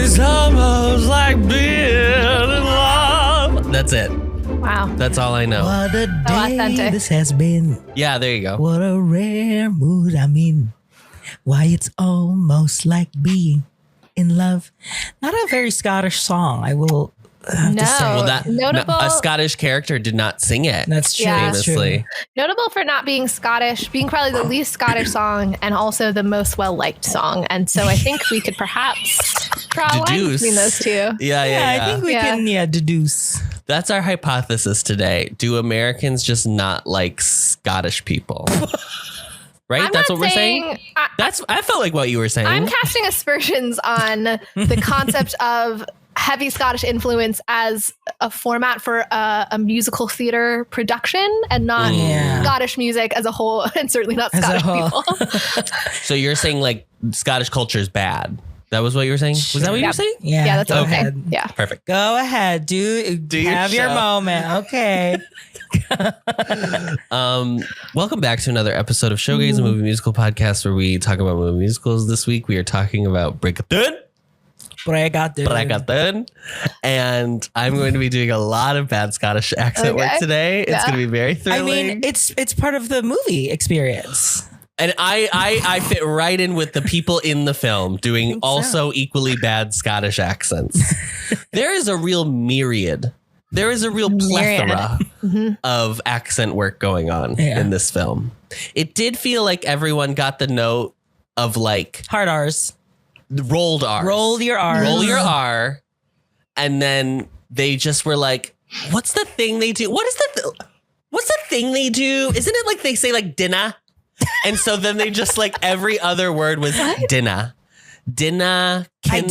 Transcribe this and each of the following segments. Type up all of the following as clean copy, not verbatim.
It's almost like being in love. That's it. Wow. That's all I know. What a day authentic. this has been. Yeah, there you go. What a rare mood I'm in. Why it's almost like being in love. Not a very Scottish song, I will have to say. No. Well, Notable- a Scottish character did not sing it. That's true. Yeah. That's true. Famously. Notable for not being Scottish, being probably the least Scottish song and also the most well-liked song. And so I think we could perhaps draw a line Deduce. between those two. Yeah. I think we can deduce. That's our hypothesis today. Do Americans just not like Scottish people? Right? I'm That's not what we're saying? I felt like what you were saying. I'm casting aspersions on the concept of heavy Scottish influence as a format for a musical theater production and not Scottish music as a whole, and certainly not As a Scottish whole. people. So you're saying like Scottish culture is bad. That was what you were saying? Was that what you were saying? Yeah, that's go okay. ahead. Yeah. Perfect. Go ahead. Do your have your show. moment. Okay. Welcome back to another episode of Showgays, a movie musical podcast where we talk about movie musicals. This week we are talking about Brigadoon. Brigadoon. And I'm going to be doing a lot of bad Scottish accent work today. It's going to be very thrilling. I mean, it's part of the movie experience. And I fit right in with the people in the film doing also equally bad Scottish accents. There is a real myriad. There is a real plethora of accent work going on in this film. It did feel like everyone got the note of like Hard R's. rolled R's. Roll your R. Roll your R. And then they just were like, what's the thing they do? What's the thing they do? Isn't it like they say like dinna? And so then they just like every other word was dinna. Dinna, I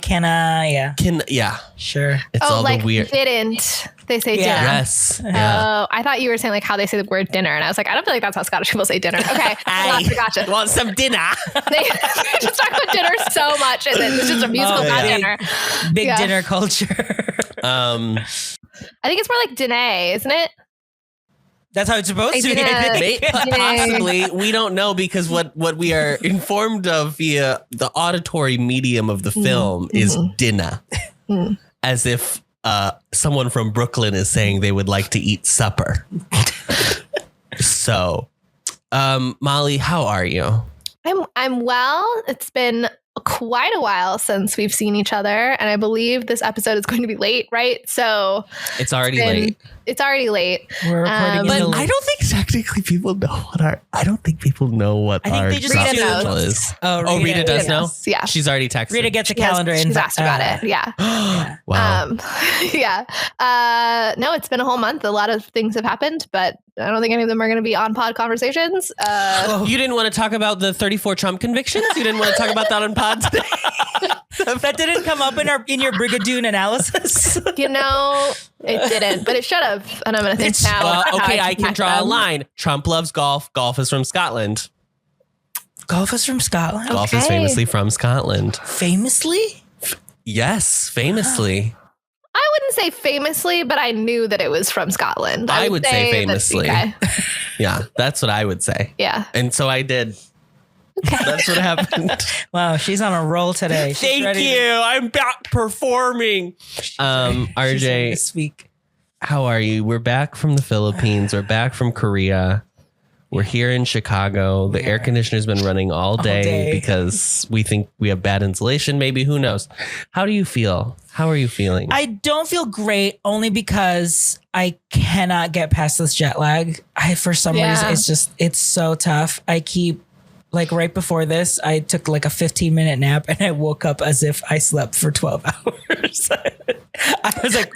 canna, yeah. Sure. It's all like the weird. didn't. They say dinner. Yes. Yeah. Oh, I thought you were saying like how they say the word dinner. And I was like, I don't feel like that's how Scottish people say dinner. Okay. Gotcha. Want some dinner? They just talk about dinner so much. And then it's just a musical about dinner. Big dinner culture. I think it's more like dinner, isn't it? That's how it's supposed to be. Possibly. We don't know because what we are informed of via the auditory medium of the film is dinner. As if someone from Brooklyn is saying they would like to eat supper. So, Molly, how are you? I'm well. It's been quite a while since we've seen each other, and I believe this episode is going to be late, right? So it's already late. It's already late. We're recording but I don't think technically people know what our schedule is. Oh, Rita does know? Yeah. She's already texted. Rita gets a calendar She's invite. asked about it. Yeah. Wow. No, it's been a whole month. A lot of things have happened, but I don't think any of them are going to be on pod conversations. You didn't want to talk about the 34 Trump convictions? You didn't want to talk about that on pod today? That didn't come up in your Brigadoon analysis. You know, it didn't, but it should have. And I'm going to think now. Well, how okay, I can connect draw a them. line. Trump loves golf. Golf is from Scotland. Golf is from Scotland. Golf is famously from Scotland. Famously? Yes, famously. I wouldn't say famously, but I knew that it was from Scotland. I would say famously. Okay. Yeah, that's what I would say. Yeah. And so I did. Okay. That's what happened. Wow, she's on a roll today. She's Thank ready you. I'm back performing. she's ready RJ, this week. how are you? We're back from the Philippines. We're back from Korea. We're here in Chicago. The air conditioner's been running all day because we think we have bad insulation. Maybe, who knows? How do you feel? How are you feeling? I don't feel great only because I cannot get past this jet lag. For some reason, it's so tough. I keep like right before this, I took like a 15-minute nap and I woke up as if I slept for 12 hours. I was like,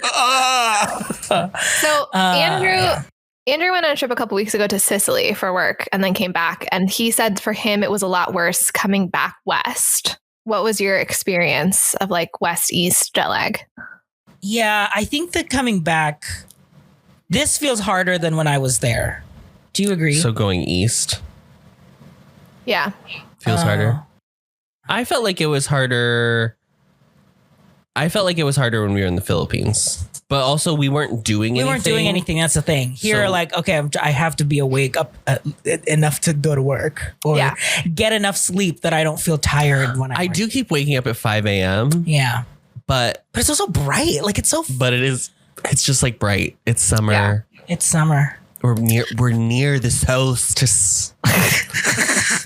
So Andrew went on a trip a couple weeks ago to Sicily for work and then came back. And he said for him, it was a lot worse coming back west. What was your experience of like west-east jet lag? Yeah, I think that coming back, this feels harder than when I was there. Do you agree? So going east Yeah. feels harder. I felt like it was harder. I felt like it was harder when we were in the Philippines. But also, we weren't doing anything. We weren't doing anything. That's the thing. Here, So- like, okay, I have to be awake up enough to go to work or get enough sleep that I don't feel tired when I do keep waking up at 5 a.m. Yeah. But it's also bright. Like, it's so... But it's just like bright. It's summer. Yeah. It's summer. We're near the solstice.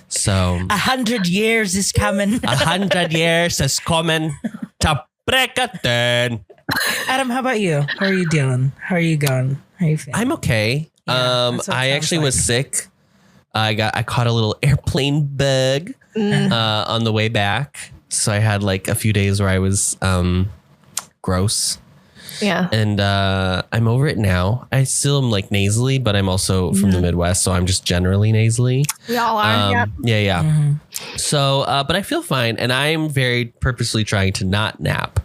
So 100 years is coming. 100 years is coming to Brigadoon. Adam, how about you? How are you doing? How are you going? How are you feeling? I'm okay. I actually was sick. I caught a little airplane bug on the way back. So I had like a few days where I was gross. Yeah. And I'm over it now. I still am like nasally, but I'm also from the Midwest, so I'm just generally nasally. We all are. Yeah. Mm-hmm. So, but I feel fine, and I'm very purposely trying to not nap.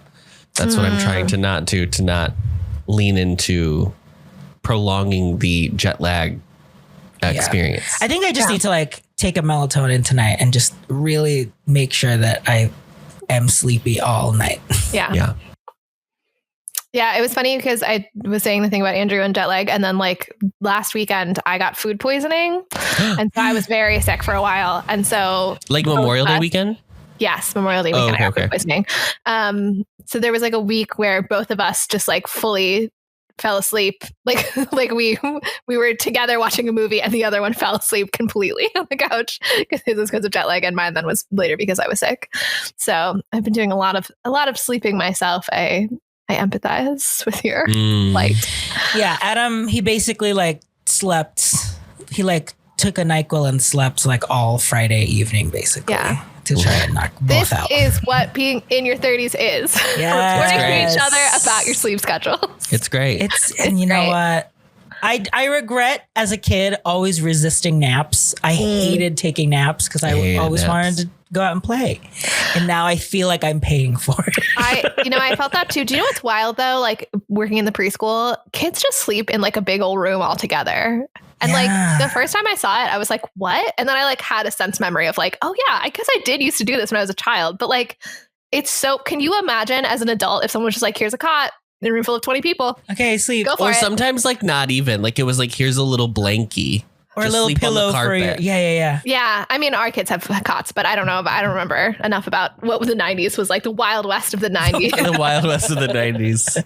That's what I'm trying to not do, to not lean into prolonging the jet lag experience. I think I just need to like take a melatonin tonight and just really make sure that I am sleepy all night. Yeah. Yeah, it was funny because I was saying the thing about Andrew and jet lag, and then like last weekend I got food poisoning, and so I was very sick for a while, and so like Memorial Day weekend. Yes, Memorial Day weekend I got food poisoning. So there was like a week where both of us just like fully fell asleep, like we were together watching a movie, and the other one fell asleep completely on the couch because it was because of jet lag, and mine then was later because I was sick. So I've been doing a lot of sleeping myself. I empathize with your plight. Yeah, Adam, he basically like slept. He like took a NyQuil and slept like all Friday evening, basically. Yeah. To try and knock both out. This is what being in your 30s is. Reporting to each other about your sleep schedule. It's great. And you know what? I regret as a kid always resisting naps. I hated taking naps because I always wanted to go out and play. And now I feel like I'm paying for it. I felt that too. Do you know what's wild though? Like working in the preschool, kids just sleep in like a big old room all together. And like the first time I saw it, I was like, what? And then I like had a sense memory of like, oh yeah, I guess I did used to do this when I was a child. But like, it's so, can you imagine as an adult if someone was just like, here's a cot in a room full of 20 people. Okay, sleep. Go for or it. Sometimes like not even, like it was like, here's a little blankie. Or a little pillow for your, yeah. Yeah, I mean, our kids have cots, but I don't remember enough about what the 90s was like, the Wild West of the 90s. The Wild West of the 90s.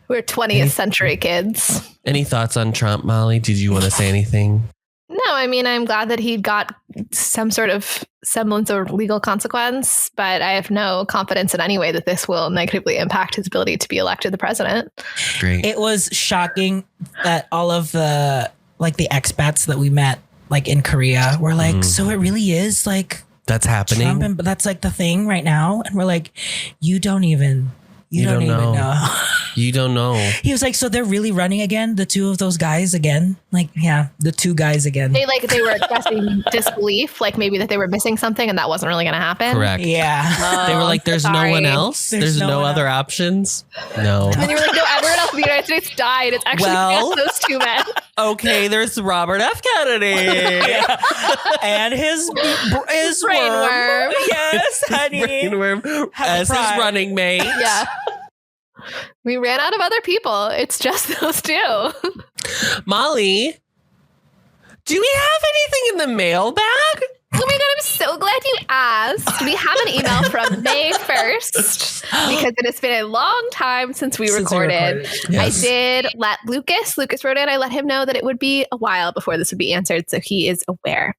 We're 20th century kids. Any thoughts on Trump, Molly? Did you want to say anything? No, I mean, I'm glad that he got some sort of semblance of legal consequence, but I have no confidence in any way that this will negatively impact his ability to be elected the president. Great. It was shocking that all of the like the expats that we met like in Korea were like, so it really is like that's happening. Trump, but that's like the thing right now. And we're like, you don't even know. You don't know. He was like, so they're really running again? The two of those guys again? Like, yeah, the two guys again. They were expressing disbelief, like maybe that they were missing something and that wasn't really going to happen. Correct. Yeah. They were like, there's no one else? There's no other options? No. And then you were like, no, everyone else in the United States died. It's actually those two men. Okay, there's Robert F. Kennedy. And his brain worm. Yes, honey. Brain worm as his running mate. Yeah. We ran out of other people. It's just those two. Molly, do we have anything in the mailbag? Oh my God, I'm so glad you asked. We have an email from May 1st because it has been a long time since we recorded. Yes. I did let Lucas wrote in. I let him know that it would be a while before this would be answered, so he is aware.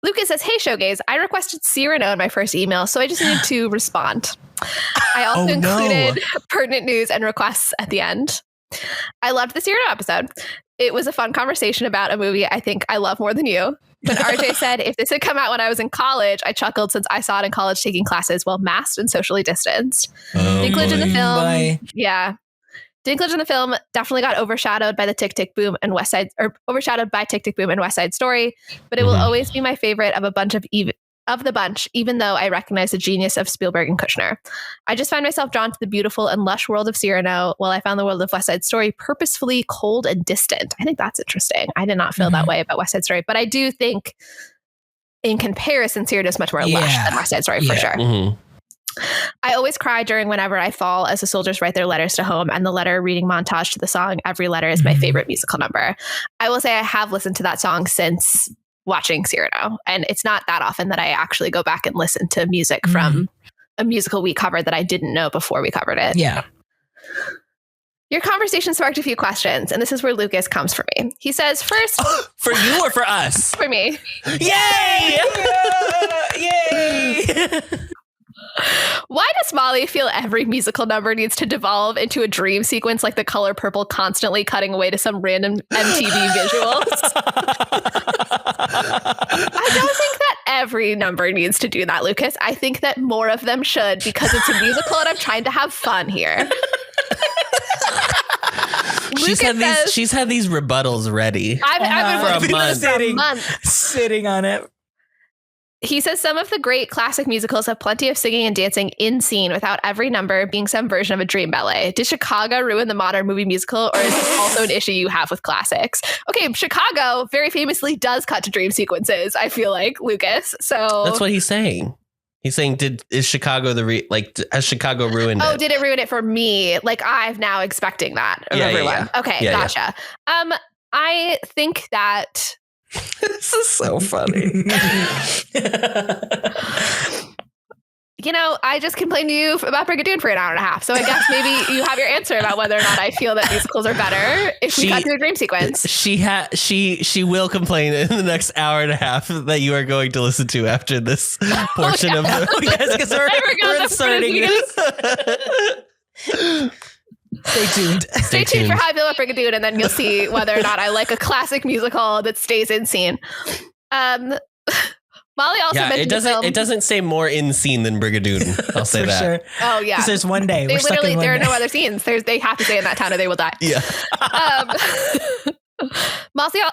Lucas says, hey, Showgays, I requested Cyrano in my first email, so I just needed to respond. I also included pertinent news and requests at the end. I loved the Cyrano episode. It was a fun conversation about a movie I think I love more than you. When RJ said, if this had come out when I was in college, I chuckled since I saw it in college taking classes while masked and socially distanced. Dinklage in the film. Yeah. Dinklage in the film definitely got overshadowed by the Tick Tick Boom and West Side Story, but it will always be my favorite of the bunch, even though I recognize the genius of Spielberg and Kushner. I just find myself drawn to the beautiful and lush world of Cyrano, while I found the world of West Side Story purposefully cold and distant. I think that's interesting. I did not feel that way about West Side Story, but I do think in comparison, Cyrano is much more lush than West Side Story for sure. I always cry during Whenever I Fall as the soldiers write their letters to home, and the letter reading montage to the song Every Letter is my favorite musical number. I will say I have listened to that song since watching Cyrano, and it's not that often that I actually go back and listen to music from a musical we covered that I didn't know before we covered it. Yeah. Your conversation sparked a few questions, and this is where Lucas comes for me. He says, first... For you or for us? For me. Yay! Yay! Why does Molly feel every musical number needs to devolve into a dream sequence like The Color Purple constantly cutting away to some random MTV visuals? I don't think that every number needs to do that, Lucas. I think that more of them should, because it's a musical and I'm trying to have fun here. She's had these rebuttals ready. I've been for a month. Sitting on it. He says some of the great classic musicals have plenty of singing and dancing in scene without every number being some version of a dream ballet. Did Chicago ruin the modern movie musical, or is this also an issue you have with classics? Okay, Chicago very famously does cut to dream sequences, I feel like, Lucas. So that's what he's saying. He's saying, has Chicago ruined it? Oh, did it ruin it for me? Like, I'm now expecting that of everyone. Yeah. Okay, gotcha. Yeah. I think that... This is so funny. You know, I just complained to you about Brigadoon for an hour and a half. So I guess maybe you have your answer about whether or not I feel that musicals are better if we cut to a dream sequence. She will complain in the next hour and a half that you are going to listen to after this portion of the... Yes, because we're inserting this. Stay tuned. Stay tuned for how I feel about Brigadoon, and then you'll see whether or not I like a classic musical that stays in scene. Molly also mentioned it doesn't say more in scene than Brigadoon. I'll say that. Sure. Oh yeah. Because there's one day. There are no other scenes. They have to stay in that town or they will die. Yeah.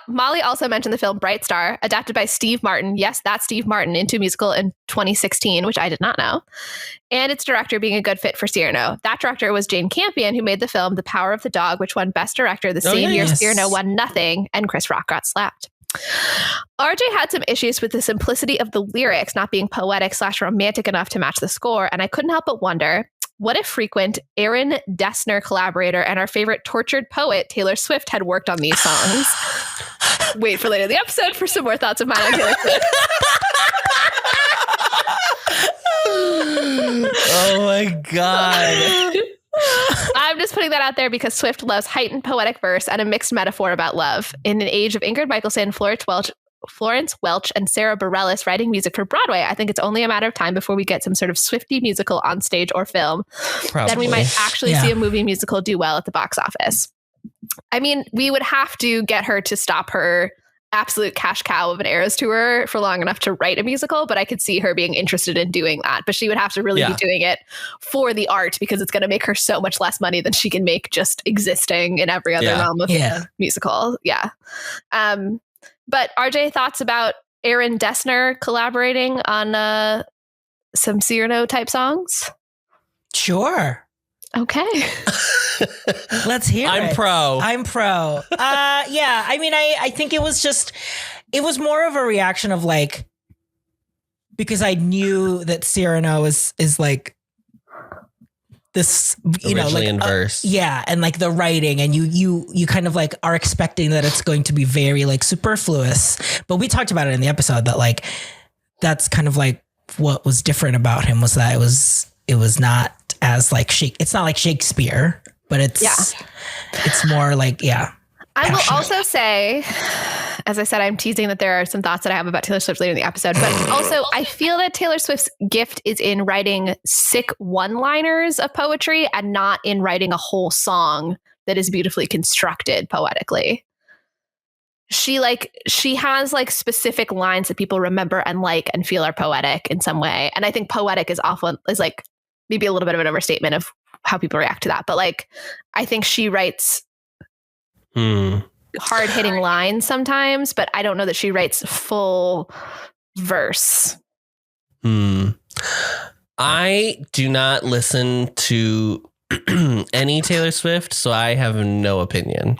Molly also mentioned the film Bright Star, adapted by Steve Martin. Yes, that's Steve Martin, into a musical in 2016, which I did not know. And its director being a good fit for Cyrano. That director was Jane Campion, who made the film The Power of the Dog, which won Best Director the same year Cyrano won nothing, and Chris Rock got slapped. RJ had some issues with the simplicity of the lyrics not being poetic/romantic enough to match the score, and I couldn't help but wonder, what if frequent Aaron Dessner collaborator and our favorite tortured poet, Taylor Swift, had worked on these songs? Wait for later in the episode for some more thoughts of mine on Taylor Swift. Oh my God. I'm just putting that out there because Swift loves heightened poetic verse and a mixed metaphor about love. In an age of Ingrid Michaelson, Florence Welch, and Sarah Bareilles writing music for Broadway, I think it's only a matter of time before we get some sort of Swiftie musical on stage or film. Probably. Then we might actually see a movie musical do well at the box office. I mean, we would have to get her to stop her absolute cash cow of an Eras tour for long enough to write a musical, but I could see her being interested in doing that. But she would have to really be doing it for the art, because it's going to make her so much less money than she can make just existing in every other realm of musical. Yeah. But RJ, thoughts about Aaron Dessner collaborating on some Cyrano type songs? Sure. Okay. Let's hear it. I'm pro. Yeah. I mean, I think it was more of a reaction of like, because I knew that Cyrano is like this, you know, like in verse. Yeah. And like the writing, and you kind of like are expecting that it's going to be very like superfluous. But we talked about it in the episode that like, that's kind of like what was different about him, was that it was not as like it's not like Shakespeare, but it's more like, I will also say, as I said, I'm teasing that there are some thoughts that I have about Taylor Swift later in the episode, but also I feel that Taylor Swift's gift is in writing sick one-liners of poetry and not in writing a whole song that is beautifully constructed poetically. She has like specific lines that people remember and like and feel are poetic in some way. And I think poetic is like maybe a little bit of an overstatement of how people react to that. But like, I think she writes hard hitting lines sometimes, but I don't know that she writes full verse. I do not listen to any Taylor Swift, so I have no opinion.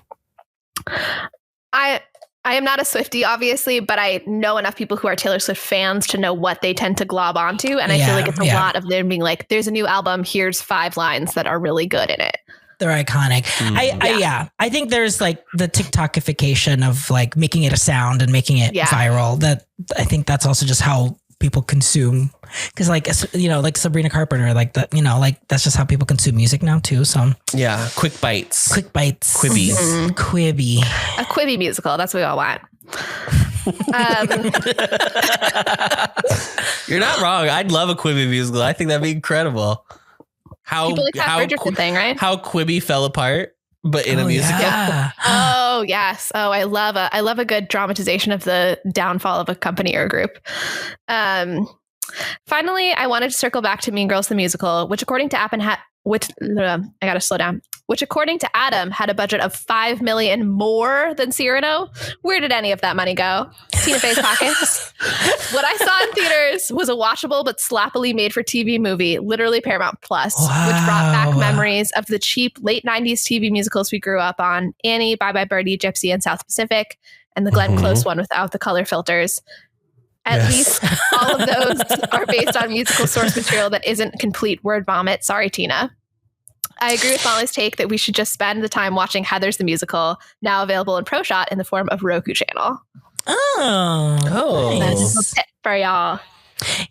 I am not a Swiftie, obviously, but I know enough people who are Taylor Swift fans to know what they tend to glob onto. And I feel like it's a lot of them being like, there's a new album. Here's 5 lines that are really good in it. They're iconic. I think there's like the TikTokification of like making it a sound and making it viral. That I think that's also just how people consume. Because like, you know, like Sabrina Carpenter, like that, you know, like that's just how people consume music now too. So yeah, quick bites. Quibi. Quibi. A Quibi musical. That's what we all want. You're not wrong. I'd love a Quibi musical. I think that'd be incredible. People like that Bridgerton thing, right? How Quibi fell apart, but in a musical. Yeah. Oh yes. Oh, I love a good dramatization of the downfall of a company or a group. Finally, I wanted to circle back to Mean Girls the musical, which according to which according to Adam had a budget of $5 million more than Cyrano. Where did any of that money go? Tina Fey's pockets. What I saw in theaters was a watchable but sloppily made for TV movie, literally Paramount Plus, which brought back memories of the cheap late 90s TV musicals we grew up on: Annie, Bye Bye Birdie, Gypsy, and South Pacific, and the Glenn Close one without the color filters. At least all of those are based on musical source material that isn't complete word vomit. Sorry, Tina. I agree with Molly's take that we should just spend the time watching Heathers the Musical, now available in ProShot in the form of Roku channel. Oh. That's a tip for y'all.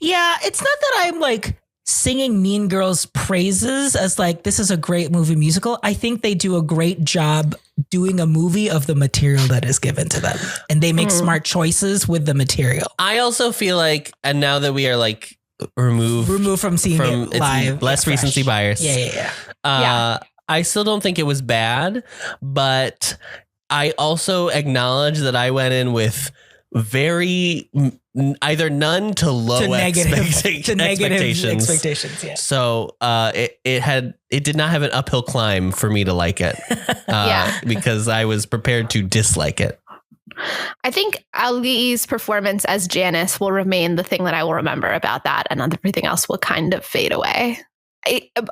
Yeah, it's not that I'm like singing Mean Girls praises as like, this is a great movie musical. I think they do a great job doing a movie of the material that is given to them. And they make smart choices with the material. I also feel like, and now that we are like removed from seeing it live, less recency bias. Yeah. I still don't think it was bad, but I also acknowledge that I went in with very either none to low to negative expectations. Yeah. So it did not have an uphill climb for me to like it. Because I was prepared to dislike it. I think Ali's performance as Janice will remain the thing that I will remember about that, and everything else will kind of fade away.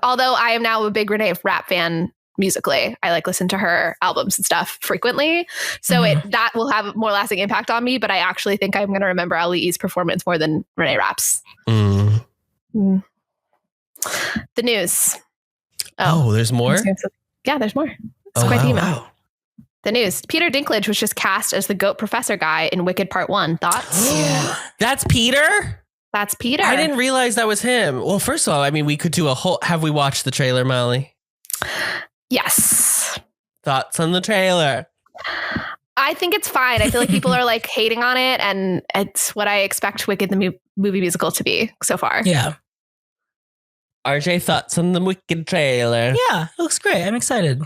Although I am now a big Renee Rapp fan musically, I like listen to her albums and stuff frequently, so that will have a more lasting impact on me. But I actually think I'm going to remember Ali's performance more than Renee Rapp's. The news. Oh, there's more? Yeah, there's more. It's quite the email. Wow. The news. Peter Dinklage was just cast as the goat professor guy in Wicked Part 1. Thoughts? That's Peter? That's Peter. I didn't realize that was him. Well, first of all, I mean, we could do a whole... Have we watched the trailer, Molly? Yes. Thoughts on the trailer? I think it's fine. I feel like people are like hating on it, and it's what I expect Wicked the movie musical to be so far. Yeah. RJ, thoughts on the Wicked trailer? Yeah, it looks great. I'm excited.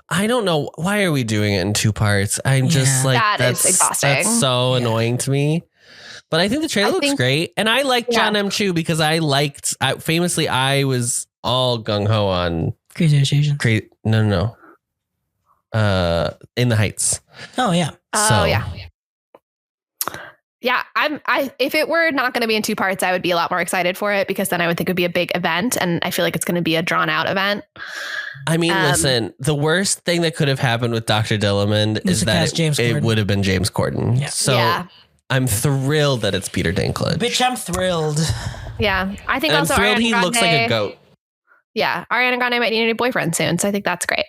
I don't know. Why are we doing it in 2 parts? I'm just like, that's exhausting. That's so annoying to me. But I think the trailer looks great. And I like John M. Chu because I was all gung-ho on Crazy Rich Asians. No. In the Heights. Oh, yeah. Yeah, if it were not going to be in 2 parts, I would be a lot more excited for it, because then I would think it would be a big event, and I feel like it's going to be a drawn out event. I mean, listen, the worst thing that could have happened with Dr. Dillamond is that it would have been James Corden. Yeah. So I'm thrilled that it's Peter Dinklage. Bitch, I'm thrilled. Yeah, I think and also I'm thrilled Ariana he Grande, looks like a goat. Yeah, Ariana Grande might need a new boyfriend soon, so I think that's great.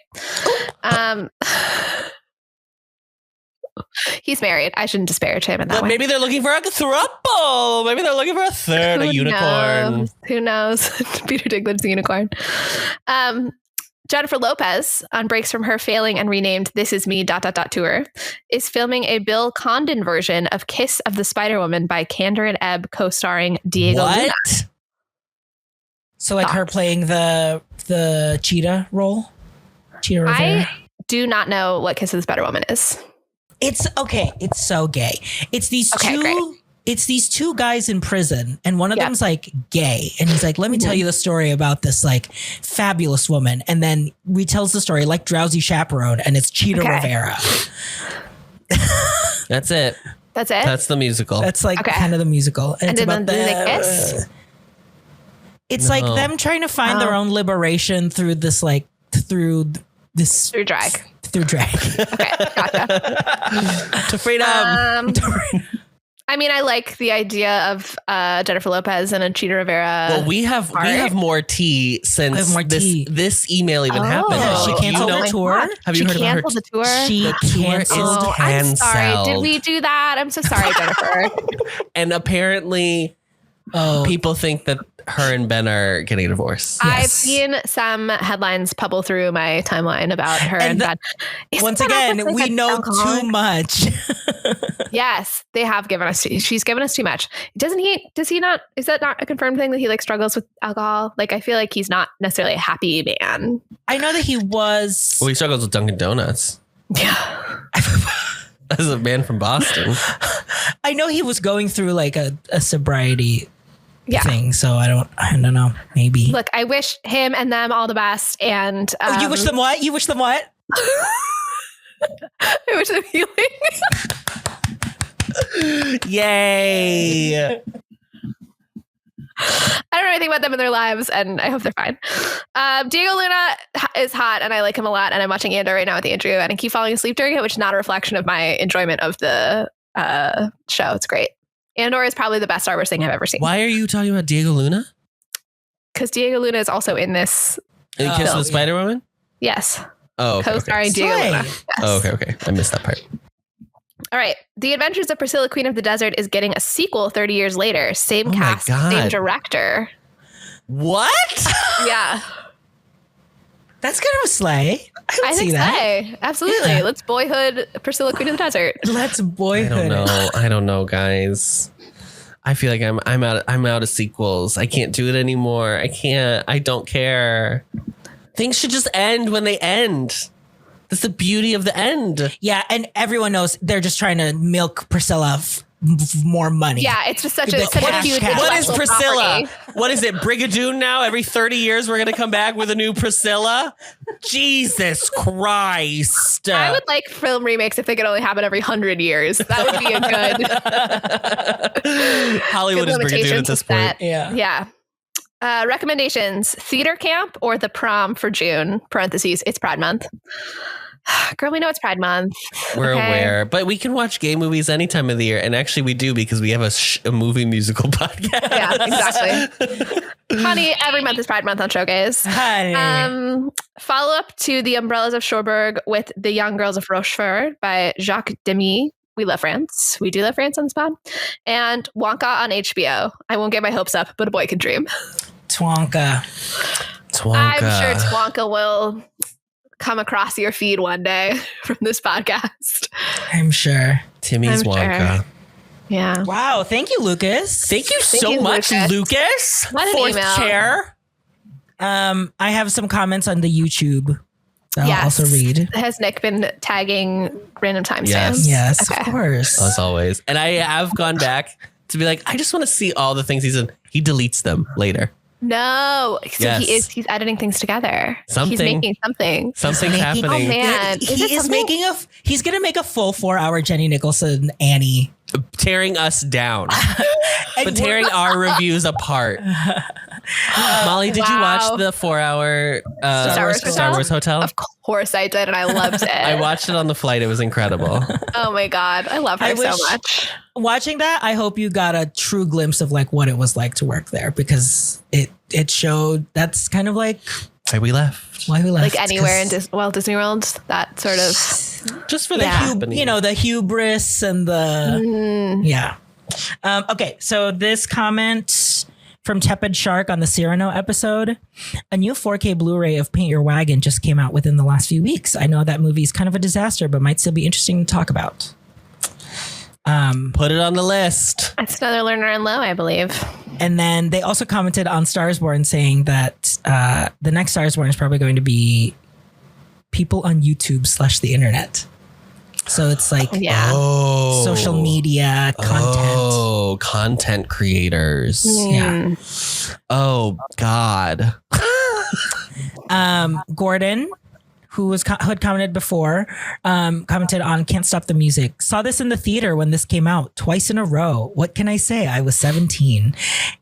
He's married. I shouldn't disparage him in that way. Maybe they're looking for a throuple. Maybe they're looking for a third, a unicorn. Who knows? Peter Dinklage's a unicorn. Jennifer Lopez, on breaks from her failing and renamed This Is Me ... tour, is filming a Bill Condon version of Kiss of the Spider-Woman by Candor and Ebb, co-starring Diego Luna. So like her playing the cheetah role? Cheetah Rivera? I do not know what Kiss of the Spider-Woman is. It's okay. It's so gay. It's these two guys in prison, and one of them's like gay, and he's like, let me tell you the story about this like fabulous woman, and then retells the story like Drowsy Chaperone, and it's Cheetah Rivera. That's it. That's the musical. That's like kind of the musical. And it's about they kiss? It's like them trying to find their own liberation through this like through this through drag. Okay, gotcha. To freedom. I mean, I like the idea of Jennifer Lopez and a Cheetah Rivera. Well, we have more tea since this email even happened. Yeah, she canceled the tour. Have you heard about her? The tour? She canceled. I'm sorry. Did we do that? I'm so sorry, Jennifer. And apparently, people think that her and Ben are getting a divorce. Yes. I've seen some headlines bubble through my timeline about her and Ben. Once again, we know too much. Yes, they have given us. She's given us too much. Does he not? Is that not a confirmed thing that he like struggles with alcohol? Like, I feel like he's not necessarily a happy man. I know that he was. Well, he struggles with Dunkin' Donuts. Yeah. As a man from Boston. I know he was going through like a sobriety thing. So I don't know. Maybe. Look, I wish him and them all the best. And you wish them what? You wish them what? I wish them healing. Yay. I don't know anything about them in their lives, and I hope they're fine. Diego Luna is hot, and I like him a lot. And I'm watching Andor right now with Andrew, and I keep falling asleep during it, which is not a reflection of my enjoyment of the show. It's great. Andor is probably the best Star Wars thing I've ever seen. Why are you talking about Diego Luna? Because Diego Luna is also in this. In Kiss of the Spider-Woman? Yes. Oh, okay, co-starring Diego Luna. Yes. Oh, okay. I missed that part. All right. The Adventures of Priscilla, Queen of the Desert is getting a sequel 30 years later. Same cast, same director. What? Yeah. That's kind of a sleigh. I think see that. Slay. Absolutely. Yeah. Let's boyhood Priscilla, Queen of the Desert. Let's boyhood. I don't know, guys. I feel like I'm out of sequels. I can't do it anymore. I don't care. Things should just end when they end. That's the beauty of the end. Yeah, and everyone knows they're just trying to milk Priscilla more money. Yeah, it's just such a huge. What is Priscilla? Property. What is it? Brigadoon now? Every 30 years we're going to come back with a new Priscilla? Jesus Christ. I would like film remakes if they could only happen every 100 years. That would be a good Hollywood is Brigadoon at this point. Yeah. Recommendations: theater camp or the prom for June, parentheses, it's Pride Month. Girl, we know it's Pride Month. We're aware, but we can watch gay movies any time of the year. And actually we do, because we have a movie musical podcast. Yeah, exactly. Honey, every month is Pride Month on Showgays. Honey. Follow up to The Umbrellas of Cherbourg with The Young Girls of Rochefort by Jacques Demy. We love France. We do love France on this pod. And Wonka on HBO. I won't get my hopes up, but a boy can dream. Twonka. I'm sure Twonka will come across your feed one day from this podcast. I'm sure. Timmy's Wonka. Sure. Yeah. Wow. Thank you, Lucas. Thank you so much, Lucas. What an Fourth email. chair. I have some comments on the YouTube that I'll also read. Has Nick been tagging random timestamps? Yes, okay. Of course. As always. And I have gone back to be like, I just want to see all the things he's in. He deletes them later. No. So he's editing things together. He's making something. Something's happening. Oh man. He's going to make a full 4-hour Jenny Nicholson Annie. Tearing us down. But tearing our reviews apart. Molly, did you watch the 4-hour Star Wars Hotel? Of course I did, and I loved it. I watched it on the flight. It was incredible. Oh my God. I love her so much. Watching that, I hope you got a true glimpse of like what it was like to work there, because it showed that's kind of like why we left. Like anywhere in Disney World, that sort of just for the the hubris and the okay, so this comment from Tepid Shark on the Cyrano episode: a new 4K Blu-ray of Paint Your Wagon just came out within the last few weeks. I know that movie is kind of a disaster, but might still be interesting to talk about. Put it on the list. It's another Lerner and Lowe, I believe. And then they also commented on Stars Born, saying that the next Stars Born is probably going to be people on YouTube / the internet. So it's like social media content. Oh, content creators. Yeah. Oh, God. Gordon, who had commented before, commented on Can't Stop the Music. Saw this in the theater when this came out twice in a row. What can I say? I was 17.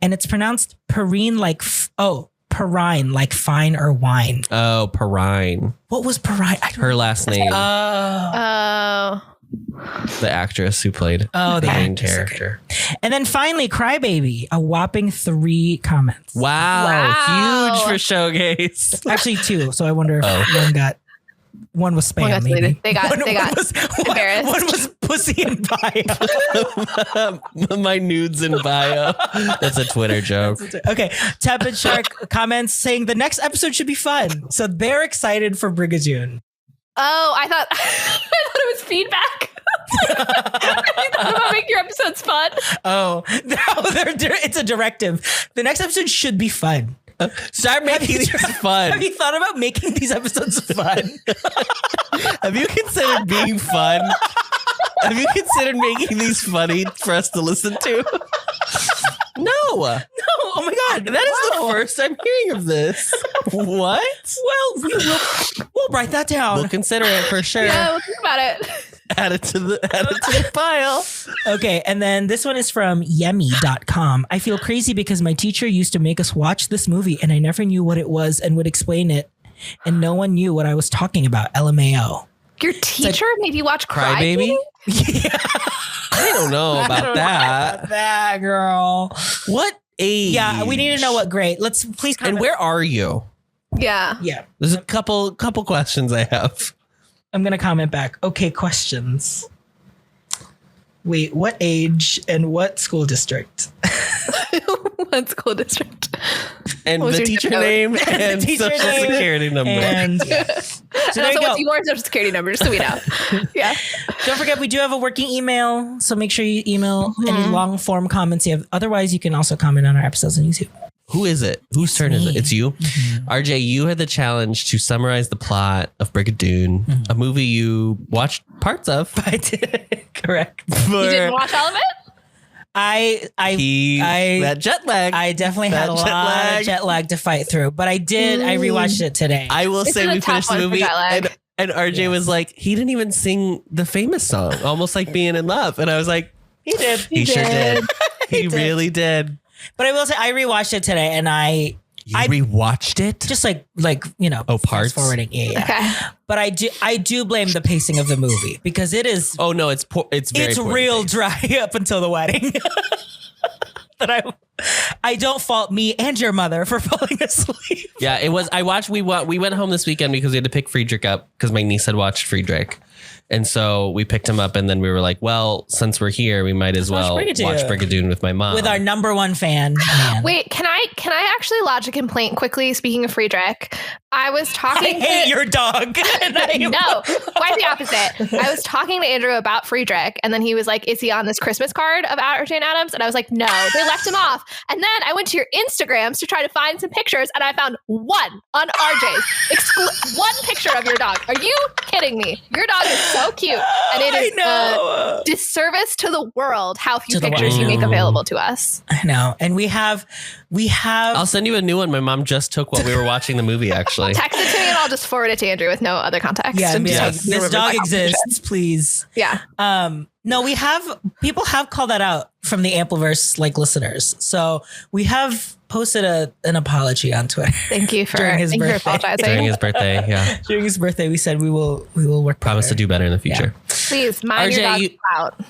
And it's pronounced Perrine like Perrine, like fine or wine. Oh, Perrine. What was Perrine? Her last name. Oh. The actress who played the main character. Okay. And then finally, Crybaby, a whopping 3 comments. Wow. Huge for Showgays. Actually 2. So I wonder if one was spam. Maybe They got embarrassed. One was pussy in bio. My nudes in bio. That's a Twitter joke. Okay. Tepid Shark comments saying the next episode should be fun. So they're excited for Brigadoon. Oh, I thought it was feedback. You thought about making your episodes fun. Oh, no, it's a directive. The next episode should be fun. Start making these fun. Have you thought about making these episodes fun? Have you considered being fun? Have you considered making these funny for us to listen to? No. Oh my God. That is the first I'm hearing of this. What? Well, we'll write that down. We'll consider it for sure. Yeah, we'll think about it. Add it to the pile. Okay, and then this one is from yemi.com. I feel crazy because my teacher used to make us watch this movie and I never knew what it was and would explain it. And no one knew what I was talking about. LMAO. Your teacher made you watch Crybaby? Yeah. I don't know about that. That girl. What age? Yeah, we need to know what grade. Let's please comment. And where are you? Yeah. Yeah. There's a couple questions I have. I'm going to comment back. Okay, questions. Wait, what age and what school district? What school district? And What was the your teacher zip code? name and The teacher social name security number. And So there you go. what's your social security number, just so we know. Yeah. Don't forget, we do have a working email. So make sure you email any long form comments you have. Otherwise, you can also comment on our episodes on YouTube. Who is it? Whose turn is it? It's you. Mm-hmm. RJ, you had the challenge to summarize the plot of Brigadoon, a movie you watched parts of. I did. Correct. You didn't watch all of it? That jet lag. I definitely had a lot of jet lag to fight through, but I did. I rewatched it today. I will It's say been a we tough finished the one for movie jet lag. and RJ was like, he didn't even sing the famous song, almost like Being in Love. And I was like, He did. he sure did. He really did. But I will say I rewatched it today, and I rewatched it? just like parts? fast forwarding. Yeah. Okay. But I do blame the pacing of the movie because it is. Oh no, it's very poorly real paced. dry up until the wedding. But I don't fault me and your mother for falling asleep. Yeah, it was. We went home this weekend because we had to pick Friedrich up because my niece had watched Friedrich. And so we picked him up and then we were like, well, since we're here, we might as well watch Brigadoon with my mom. With our number one fan. Man. Wait, can I actually lodge a complaint quickly? Speaking of Friedrich, I was talking. I hate your dog. No, quite the opposite. I was talking to Andrew about Friedrich, and then he was like, "Is he on this Christmas card of Jane Addams?" And I was like, "No, they left him off." And then I went to your Instagrams to try to find some pictures, and I found one on RJ's. One picture of your dog. Are you kidding me? Your dog is so cute, and it is a disservice to the world how few pictures you make available to us. I know, and we have. I'll send you a new one. My mom just took while we were watching the movie. Actually, text it to me, and I'll just forward it to Andrew with no other context. Yeah, and this dog exists, please. Yeah. No, people have called that out from the Ampliverse listeners. So we have posted an apology on Twitter. Thank you for apologizing. During his birthday, yeah. During his birthday, we said we will work. Promise to do better in the future. Yeah. Please mind your dog's out.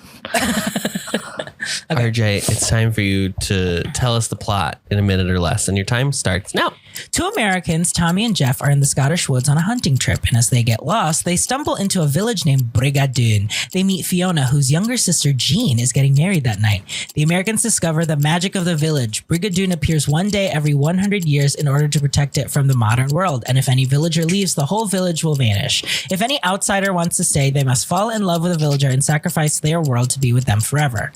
Okay. RJ, it's time for you to tell us the plot in a minute or less, and your time starts now. 2 Americans, Tommy and Jeff, are in the Scottish woods on a hunting trip, and as they get lost, they stumble into a village named Brigadoon. They meet Fiona, whose younger sister Jean is getting married that night. The Americans discover the magic of the village. Brigadoon appears one day every 100 years in order to protect it from the modern world, and if any villager leaves, the whole village will vanish. If any outsider wants to stay, they must fall in love with a villager and sacrifice their world to be with them forever.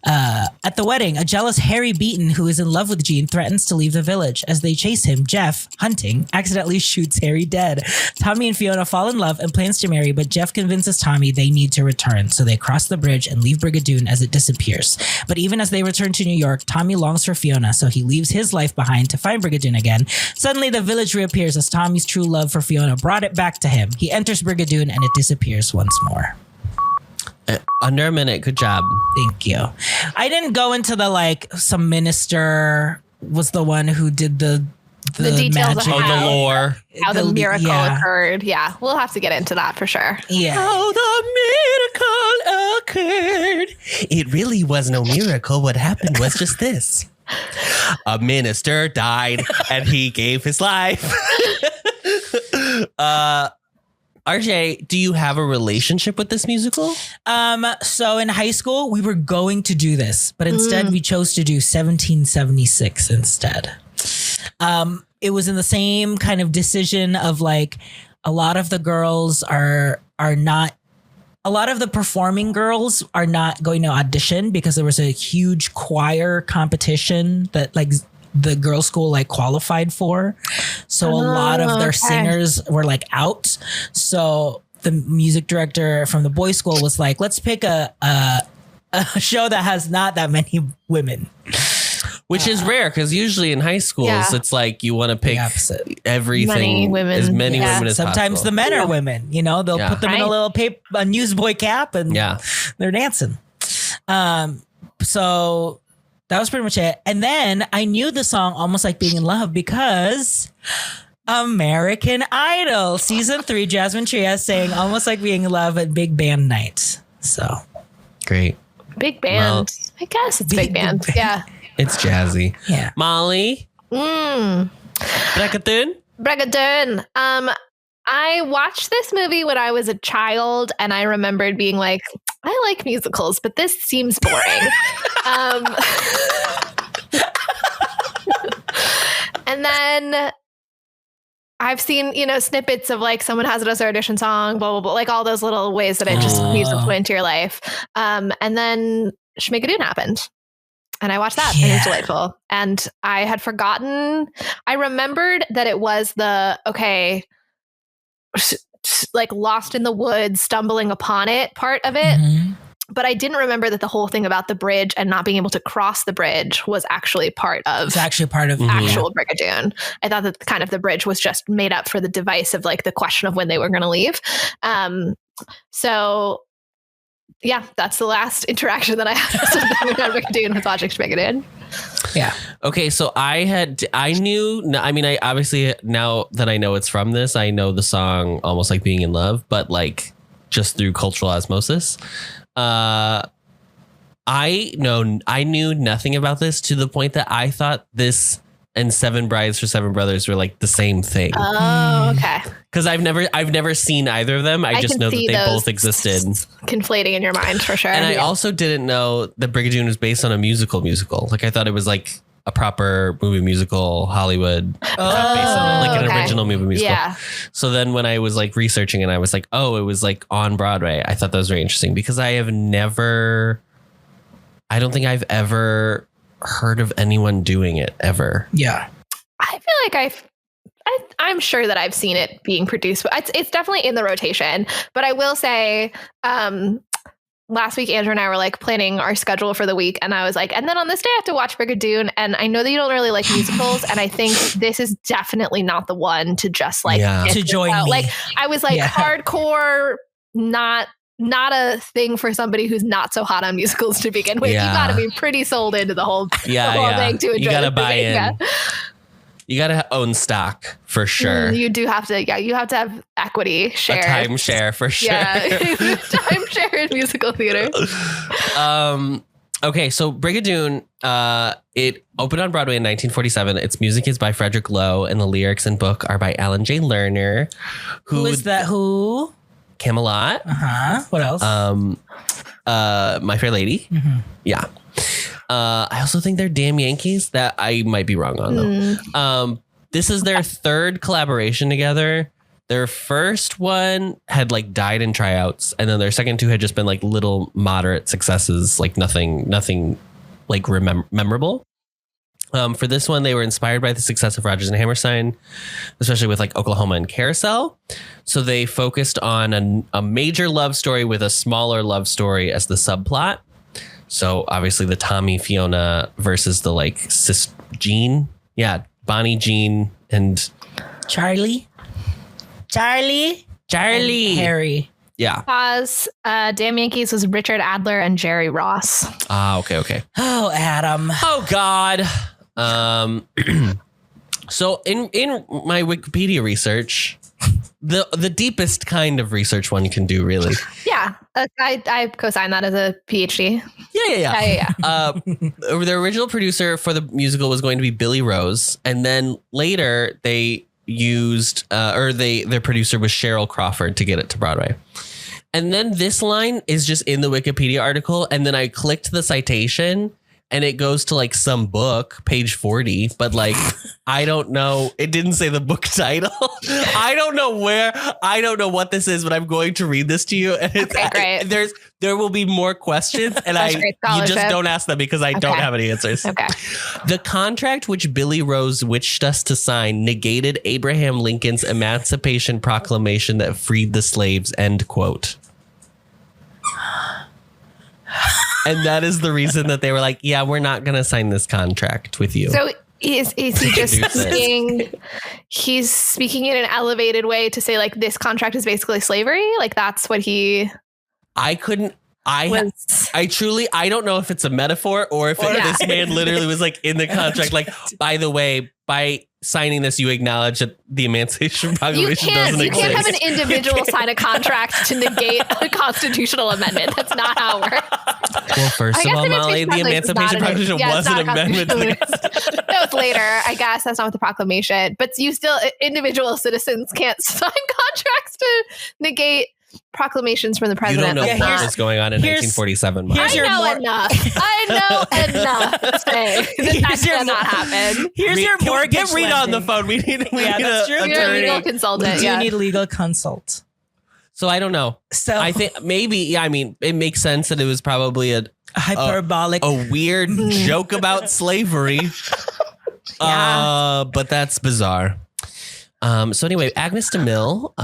At the wedding, a jealous Harry Beaton, who is in love with Jean, threatens to leave the village. As they chase him, Jeff, hunting, accidentally shoots Harry dead. Tommy and Fiona fall in love and plans to marry, but Jeff convinces Tommy they need to return, so they cross the bridge and leave Brigadoon as it disappears. But even as they return to New York, Tommy longs for Fiona, so he leaves his life behind to find Brigadoon again. Suddenly, the village reappears as Tommy's true love for Fiona brought it back to him. He enters Brigadoon and it disappears once more. Under a minute. Good job. Thank you. I didn't go into the some minister was the one who did the the details magic. of the lore. how the miracle occurred. Yeah, we'll have to get into that for sure. Yeah. How the miracle occurred. It really was no miracle. What happened was just this. A minister died and he gave his life. RJ, do you have a relationship with this musical? So in high school, we were going to do this, but instead we chose to do 1776 instead. It was in the same kind of decision of like a lot of the girls are not. A lot of the performing girls are not going to audition because there was a huge choir competition that like the girls' school like qualified for. So a lot of their singers were like out. So the music director from the boys' school was like, let's pick a show that has not that many women. Which is rare because usually in high schools, it's like you want to pick everything, as many women as Sometimes possible. the men are women, you know, they'll put them in a little a newsboy cap and they're dancing. So that was pretty much it. And then I knew the song Almost Like Being in Love because American Idol season 3, Jasmine Trias sang Almost Like Being in Love at Big Band Night. So great. Big band. Well, I guess it's big band. Yeah. It's jazzy. Yeah. Molly. Brigadoon. Brigadoon. I watched this movie when I was a child, and I remembered being like, I like musicals, but this seems boring. And then I've seen, snippets of like someone has it as their audition song, blah, blah, blah, like all those little ways that it just weaves its way into your life. And then Schmigadoon happened. And I watched that and it was delightful. And I had forgotten. I remembered that it was like lost in the woods, stumbling upon it part of it. Mm-hmm. But I didn't remember that the whole thing about the bridge and not being able to cross the bridge was actually part of actual Brigadoon. I thought that kind of the bridge was just made up for the device of like the question of when they were going to leave. So yeah, that's the last interaction that I had with Brigadoon with watching Brigadoon. Yeah. Okay, so I obviously now that I know it's from this, I know the song Almost Like Being in Love, but like just through cultural osmosis. I knew nothing about this to the point that I thought this and Seven Brides for Seven Brothers were like the same thing. Oh, okay. Because I've never seen either of them. I just know that they both existed. Conflating in your mind for sure. And I also didn't know that Brigadoon was based on a musical. Like I thought it was like a proper movie musical, Hollywood, based on like an original movie musical. Yeah. So then when I was like researching and I was like, oh, it was like on Broadway. I thought that was very interesting because I don't think I've ever heard of anyone doing it ever. Yeah. I feel like I'm sure that I've seen it being produced, but it's definitely in the rotation. But I will say, last week, Andrew and I were like planning our schedule for the week. And I was like, and then on this day I have to watch Brigadoon. And I know that you don't really like musicals. And I think this is definitely not the one to just like, to join me. Like I was like hardcore, not a thing for somebody who's not so hot on musicals to begin with. Yeah. You got to be pretty sold into the whole thing to enjoy. You got to buy in. Yeah. You got to own stock for sure. You do have to. Yeah, you have to have equity share. A timeshare for sure. Yeah, timeshare in musical theater. Okay, so Brigadoon, it opened on Broadway in 1947. Its music is by Frederick Lowe, and the lyrics and book are by Alan J. Lerner. Who is that? Who? Camelot. What else? My Fair Lady. Mm-hmm. Yeah. I also think they're Damn Yankees. That I might be wrong on though. This is their third collaboration together. Their first one had like died in tryouts, and then their second two had just been like little moderate successes, like nothing like memorable. For this one, they were inspired by the success of Rodgers and Hammerstein, especially with like Oklahoma and Carousel. So they focused on a major love story with a smaller love story as the subplot. So obviously the Tommy Fiona versus the like sis Jean. Yeah. Bonnie, Jean, and Charlie, and Harry. Yeah. Pause. Damn Yankees was Richard Adler and Jerry Ross. Ah, okay. Oh, Adam. Oh, God. So in my Wikipedia research, the deepest kind of research one can do, really. Yeah, I co-signed that as a PhD. Yeah. The original producer for the musical was going to be Billy Rose, and then later they used their producer was Cheryl Crawford to get it to Broadway. And then this line is just in the Wikipedia article, and then I clicked the citation. And it goes to like some book, page 40, but like, I don't know. It didn't say the book title. I don't know what this is, but I'm going to read this to you. And great. There will be more questions, and you just don't ask them because I don't have any answers. Okay. The contract which Billy Rose wished us to sign negated Abraham Lincoln's Emancipation Proclamation that freed the slaves, end quote. And that is the reason that they were like, yeah, we're not going to sign this contract with you. So is he just speaking? He's speaking in an elevated way to say like this contract is basically slavery. Like that's what he. I don't know if it's a metaphor or if this man literally was like in the contract. Like, by the way, by signing this, you acknowledge that the Emancipation Proclamation doesn't exist. You can't have an individual sign a contract to negate a constitutional amendment. That's not how it works. Well, first of all, Molly, the Emancipation Proclamation was an amendment. That was later. I guess that's not what the proclamation. But you still, individual citizens can't sign contracts to negate proclamations from the president. You don't know what was going on in 1947. I know enough to say that cannot happen. Here's your mortgage. Get Reed on the phone. We need You're a legal consultant. You need legal consult. So I don't know. So I think maybe, it makes sense that it was probably a hyperbolic, a weird joke about slavery. But that's bizarre. So anyway, Agnes DeMille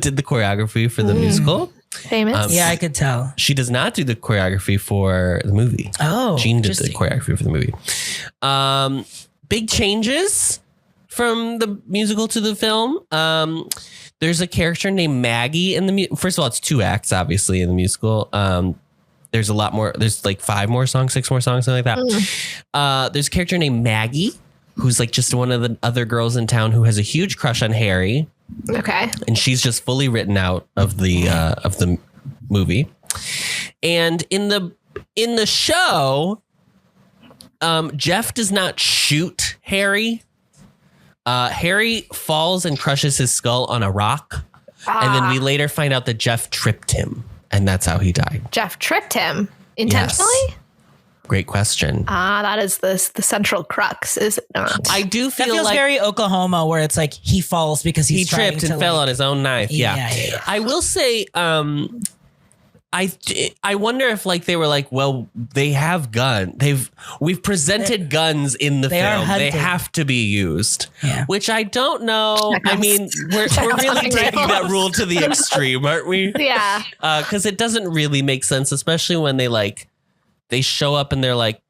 did the choreography for the musical. Famous. I could tell. She does not do the choreography for the movie. Oh, Jean did the choreography for the movie. Big changes from the musical to the film. There's a character named Maggie in the first of all, it's 2 acts, obviously, in the musical. There's a lot more. There's like 5 more songs, 6 more songs, something like that. There's a character named Maggie, who's like just one of the other girls in town who has a huge crush on Harry. Okay. And she's just fully written out of the movie. And in the show, Jeff does not shoot Harry. Harry falls and crushes his skull on a rock. And then we later find out that Jeff tripped him. And that's how he died. Jeff tripped him intentionally? Yes. Great question. That is the central crux, is it not? I do feel that feels like very Oklahoma, where it's like he falls because he tripped and fell on his own knife. Yeah. I will say, I wonder if like they were like, well, they have we've presented guns in the film. They have to be used, which I don't know. I mean, we're really taking that rule to the extreme, aren't we? Yeah. Because it doesn't really make sense, especially when they show up and they're like,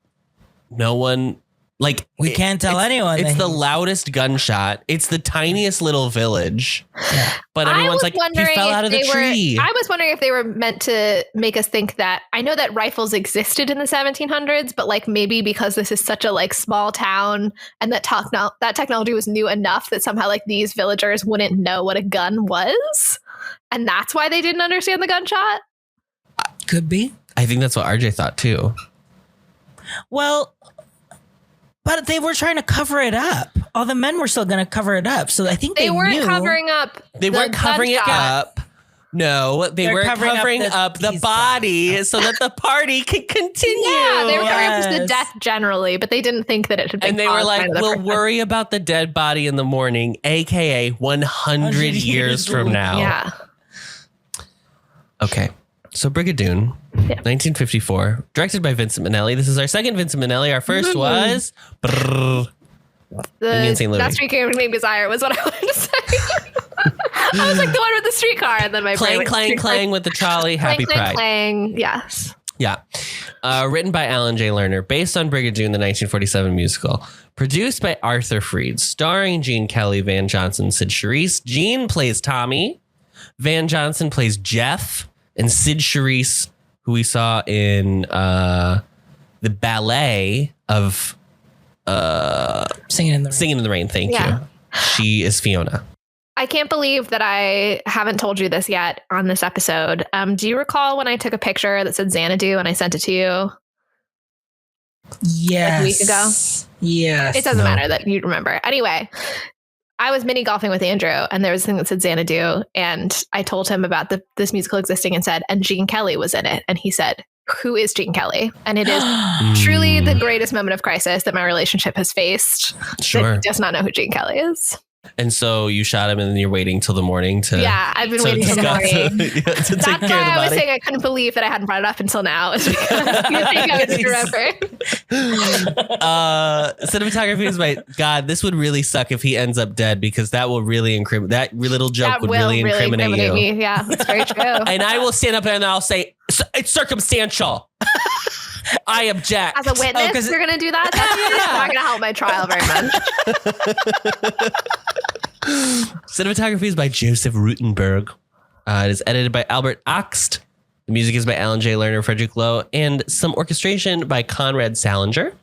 no one, like, we can't tell anyone. It's the loudest gunshot. It's the tiniest little village. Yeah. But everyone's like, he fell out of the tree. I was wondering if they were meant to make us think that, I know that rifles existed in the 1700s, but like maybe because this is such a like small town and that technology was new enough that somehow like these villagers wouldn't know what a gun was. And that's why they didn't understand the gunshot. Could be. I think that's what RJ thought too. Well, but they were trying to cover it up. All the men were still going to cover it up. So I think they weren't covering up. They weren't covering it up. No, they were covering up the body so that the party could continue. Yeah, they were covering up just the death generally, but they didn't think that it had been. And they were like, we'll worry about the dead body in the morning, aka 100 years from now. Yeah. Okay. So Brigadoon, 1954, directed by Vincent Minnelli. This is our second Vincent Minnelli. Our first was That Streetcar Named Desire was what I wanted to say. I was like the one with the streetcar, and then my brain clang with the trolley. Happy Pride. Clang. Yes. Yeah. Written by Alan J. Lerner, based on Brigadoon, the 1947 musical. Produced by Arthur Freed, starring Gene Kelly, Van Johnson, Sid Charisse. Gene plays Tommy. Van Johnson plays Jeff. And Sid Charisse, who we saw in the ballet of Singing in the Rain. Singing in the Rain. Thank you. She is Fiona. I can't believe that I haven't told you this yet on this episode. Do you recall when I took a picture that said Xanadu and I sent it to you? Yes. Like a week ago? Yes. It doesn't matter that you remember. Anyway, I was mini golfing with Andrew and there was a thing that said Xanadu. And I told him about this musical existing and said, and Gene Kelly was in it. And he said, who is Gene Kelly? And it is truly the greatest moment of crisis that my relationship has faced. Sure. He does not know who Gene Kelly is. And so you shot him and then you're waiting till the morning to... Yeah, I've been waiting till the morning. That's why I was saying I couldn't believe that I hadn't brought it up until now. It's because you think I was remember. Cinematography is God, this would really suck if he ends up dead because that will really incriminate... That little joke would really incriminate you. Me. Yeah, that's very true. And I will stand up and I'll say, it's circumstantial. I object. As a witness, you're going to do that? That's not going to help my trial very much. Cinematography is by Joseph Rutenberg. It is edited by Albert Axt. The music is by Alan J. Lerner, Frederick Lowe, and some orchestration by Conrad Salinger.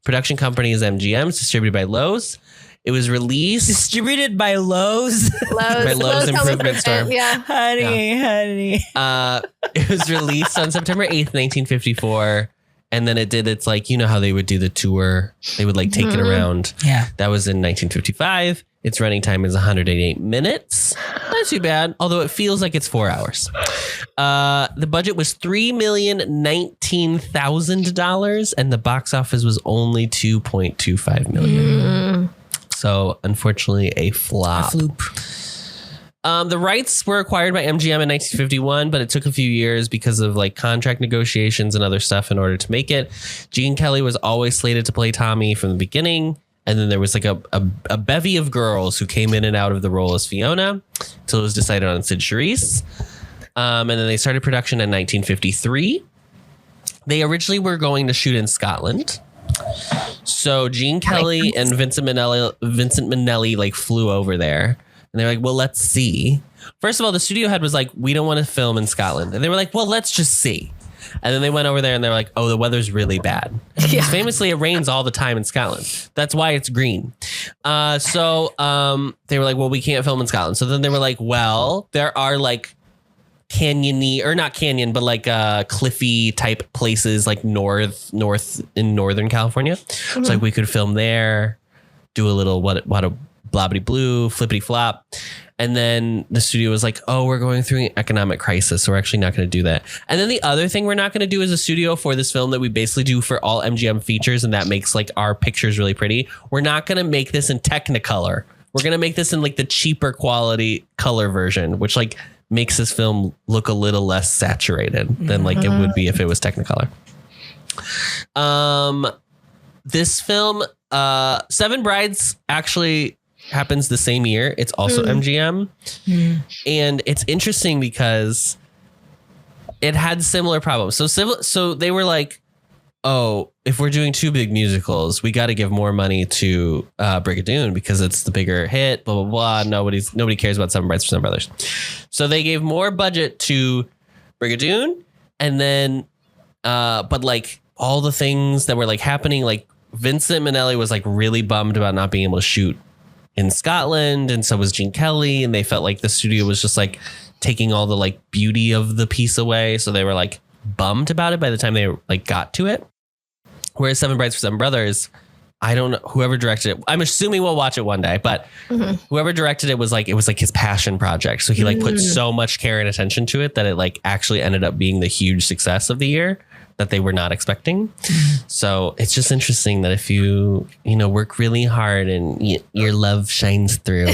Production company is MGM. It's distributed by Lowe's. It was released... Distributed by Lowe's? By Lowe's Improvement Store. Yeah. Honey. It was released on September 8th, 1954. And then it did, it's like, you know how they would do the tour. They would like take it around. Yeah. That was in 1955. Its running time is 188 minutes. Not too bad, although it feels like it's 4 hours. The budget was $3,019,000 and the box office was only $2.25 million. So unfortunately a flop. The rights were acquired by MGM in 1951, but it took a few years because of like contract negotiations and other stuff in order to make it. Gene Kelly was always slated to play Tommy from the beginning. And then there was like a bevy of girls who came in and out of the role as Fiona until it was decided on Sid Charisse. And then they started production in 1953. They originally were going to shoot in Scotland. So Gene Kelly and Vincent Minnelli like flew over there. And they're like, well, let's see. First of all, the studio head was like, we don't want to film in Scotland. And they were like, well, let's just see. And then they went over there and they're like, oh, the weather's really bad. Yeah. Famously, it rains all the time in Scotland. That's why it's green. So they were like, well, we can't film in Scotland. So then they were like, well, there are like canyony or not canyon, but like cliffy type places like north in Northern California. Mm-hmm. So like we could film there, do a little what a blobbity blue, flippity flop. And then the studio was like, oh, we're going through an economic crisis, so we're actually not going to do that. And then the other thing we're not going to do as a studio for this film that we basically do for all MGM features, and that makes like our pictures really pretty. We're not going to make this in Technicolor. We're going to make this in like the cheaper quality color version, which like makes this film look a little less saturated than like it would be if it was Technicolor. This film, Seven Brides, actually happens the same year. It's also MGM. And it's interesting because it had similar problems. So they were like, oh, if we're doing two big musicals, we got to give more money to Brigadoon because it's the bigger hit, blah, blah, blah. Nobody cares about Seven Brides for Seven Brothers. So they gave more budget to Brigadoon. And then, but like all the things that were like happening, like Vincent Minnelli was like really bummed about not being able to shoot in Scotland, and so was Gene Kelly, and they felt like the studio was just like taking all the like beauty of the piece away, so they were like bummed about it by the time they like got to it. Whereas Seven Brides for Seven Brothers, I don't know, whoever directed it, I'm assuming we'll watch it one day, but whoever directed it was like his passion project, so he like put so much care and attention to it that it like actually ended up being the huge success of the year that they were not expecting. So it's just interesting that if you work really hard and your love shines through,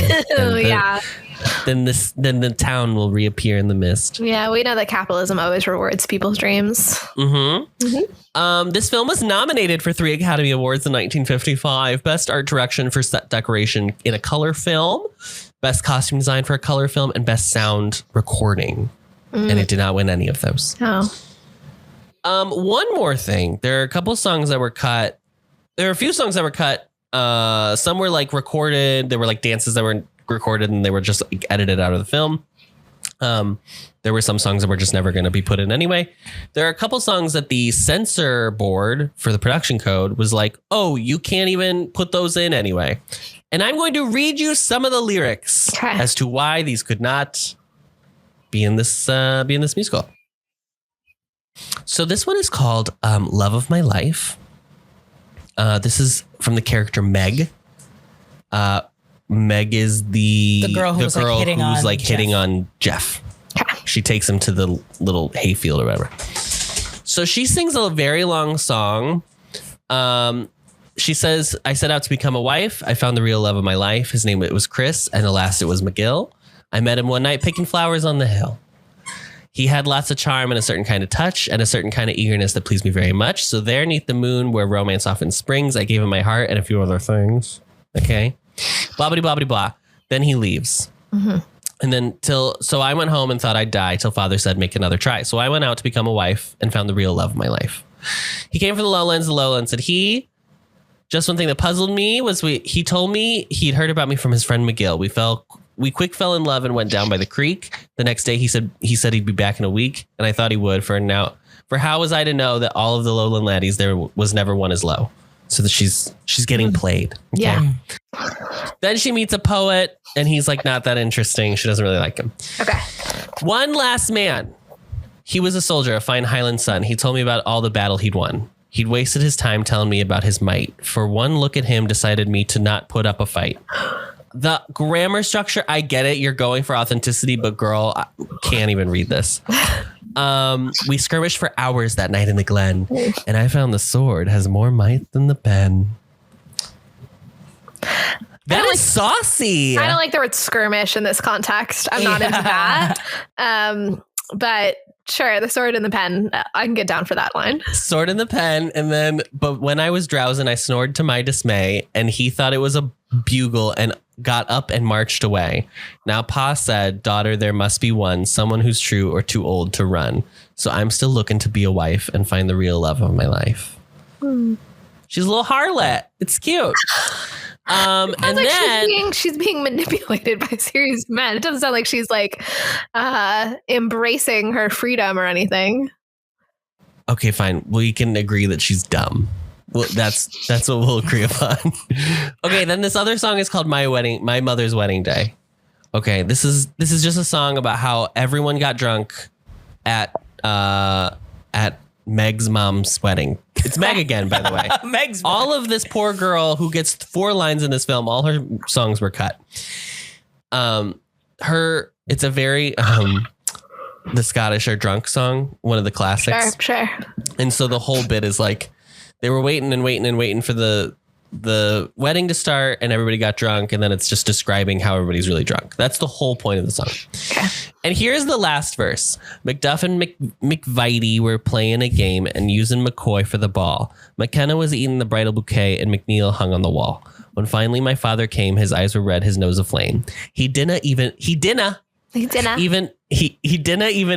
then the town will reappear in the mist. Yeah, we know that capitalism always rewards people's dreams. This film was nominated for 3 Academy Awards in 1955. Best art direction for set decoration in a color film, best costume design for a color film, and best sound recording. And it did not win any of those. One more thing. There are a couple songs that were cut. There are a few songs that were cut. Some were like recorded. There were like dances that were recorded and they were just like edited out of the film. There were some songs that were just never going to be put in anyway. There are a couple songs that the censor board for the production code was like, oh, you can't even put those in anyway. And I'm going to read you some of the lyrics as to why these could not be in this musical. So this one is called Love of My Life. This is from the character Meg. Meg is the girl who's hitting on Jeff. She takes him to the little hayfield or whatever. So she sings a very long song. She says, I set out to become a wife. I found the real love of my life. His name was Chris, and the last it was McGill. I met him one night picking flowers on the hill. He had lots of charm and a certain kind of touch and a certain kind of eagerness that pleased me very much. So there, 'neath the moon, where romance often springs, I gave him my heart and a few other things. Okay. Blah, blah, blah, blah, blah. Then he leaves. Mm-hmm. And then so I went home and thought I'd die till father said, make another try. So I went out to become a wife and found the real love of my life. He came from the lowlands said just one thing that puzzled me was he told me he'd heard about me from his friend McGill. We quick fell in love and went down by the creek. The next day he said he'd be back in a week. And I thought he would for how was I to know that all of the lowland laddies, there was never one as low. So that she's getting played. Okay? Yeah. Then she meets a poet and he's like, not that interesting. She doesn't really like him. Okay. One last man. He was a soldier, a fine Highland son. He told me about all the battle he'd won. He'd wasted his time telling me about his might. For one look at him decided me to not put up a fight. The grammar structure, I get it. You're going for authenticity, but girl, I can't even read this. We skirmished for hours that night in the glen, and I found the sword has more might than the pen. That is saucy. I don't like the word skirmish in this context. I'm not into that. But sure, the sword and the pen, I can get down for that line. Sword and the pen, but when I was drowsing, I snored to my dismay, and he thought it was a bugle and got up and marched away. Now Pa said, daughter, there must be one, someone who's true or too old to run. So I'm still looking to be a wife and find the real love of my life. She's a little harlot. It's cute. And like then she's being manipulated by a series of men. It doesn't sound like she's like embracing her freedom or anything. Okay, fine. We can agree that she's dumb. Well, that's what we'll agree upon. Okay, then this other song is called My Mother's Wedding Day. Okay, this is just a song about how everyone got drunk at Meg's mom's wedding. It's Meg again, by the way. Meg's all of this poor girl who gets 4 lines in this film, all her songs were cut. It's a very the Scottish are drunk song, one of the classics. Sure. And so the whole bit is like they were waiting for the wedding to start and everybody got drunk, and then it's just describing how everybody's really drunk. That's the whole point of the song. Okay. And here's the last verse. Macduff and McVitie were playing a game and using McCoy for the ball. McKenna was eating the bridal bouquet and McNeil hung on the wall. When finally my father came, his eyes were red, his nose aflame. He didn't even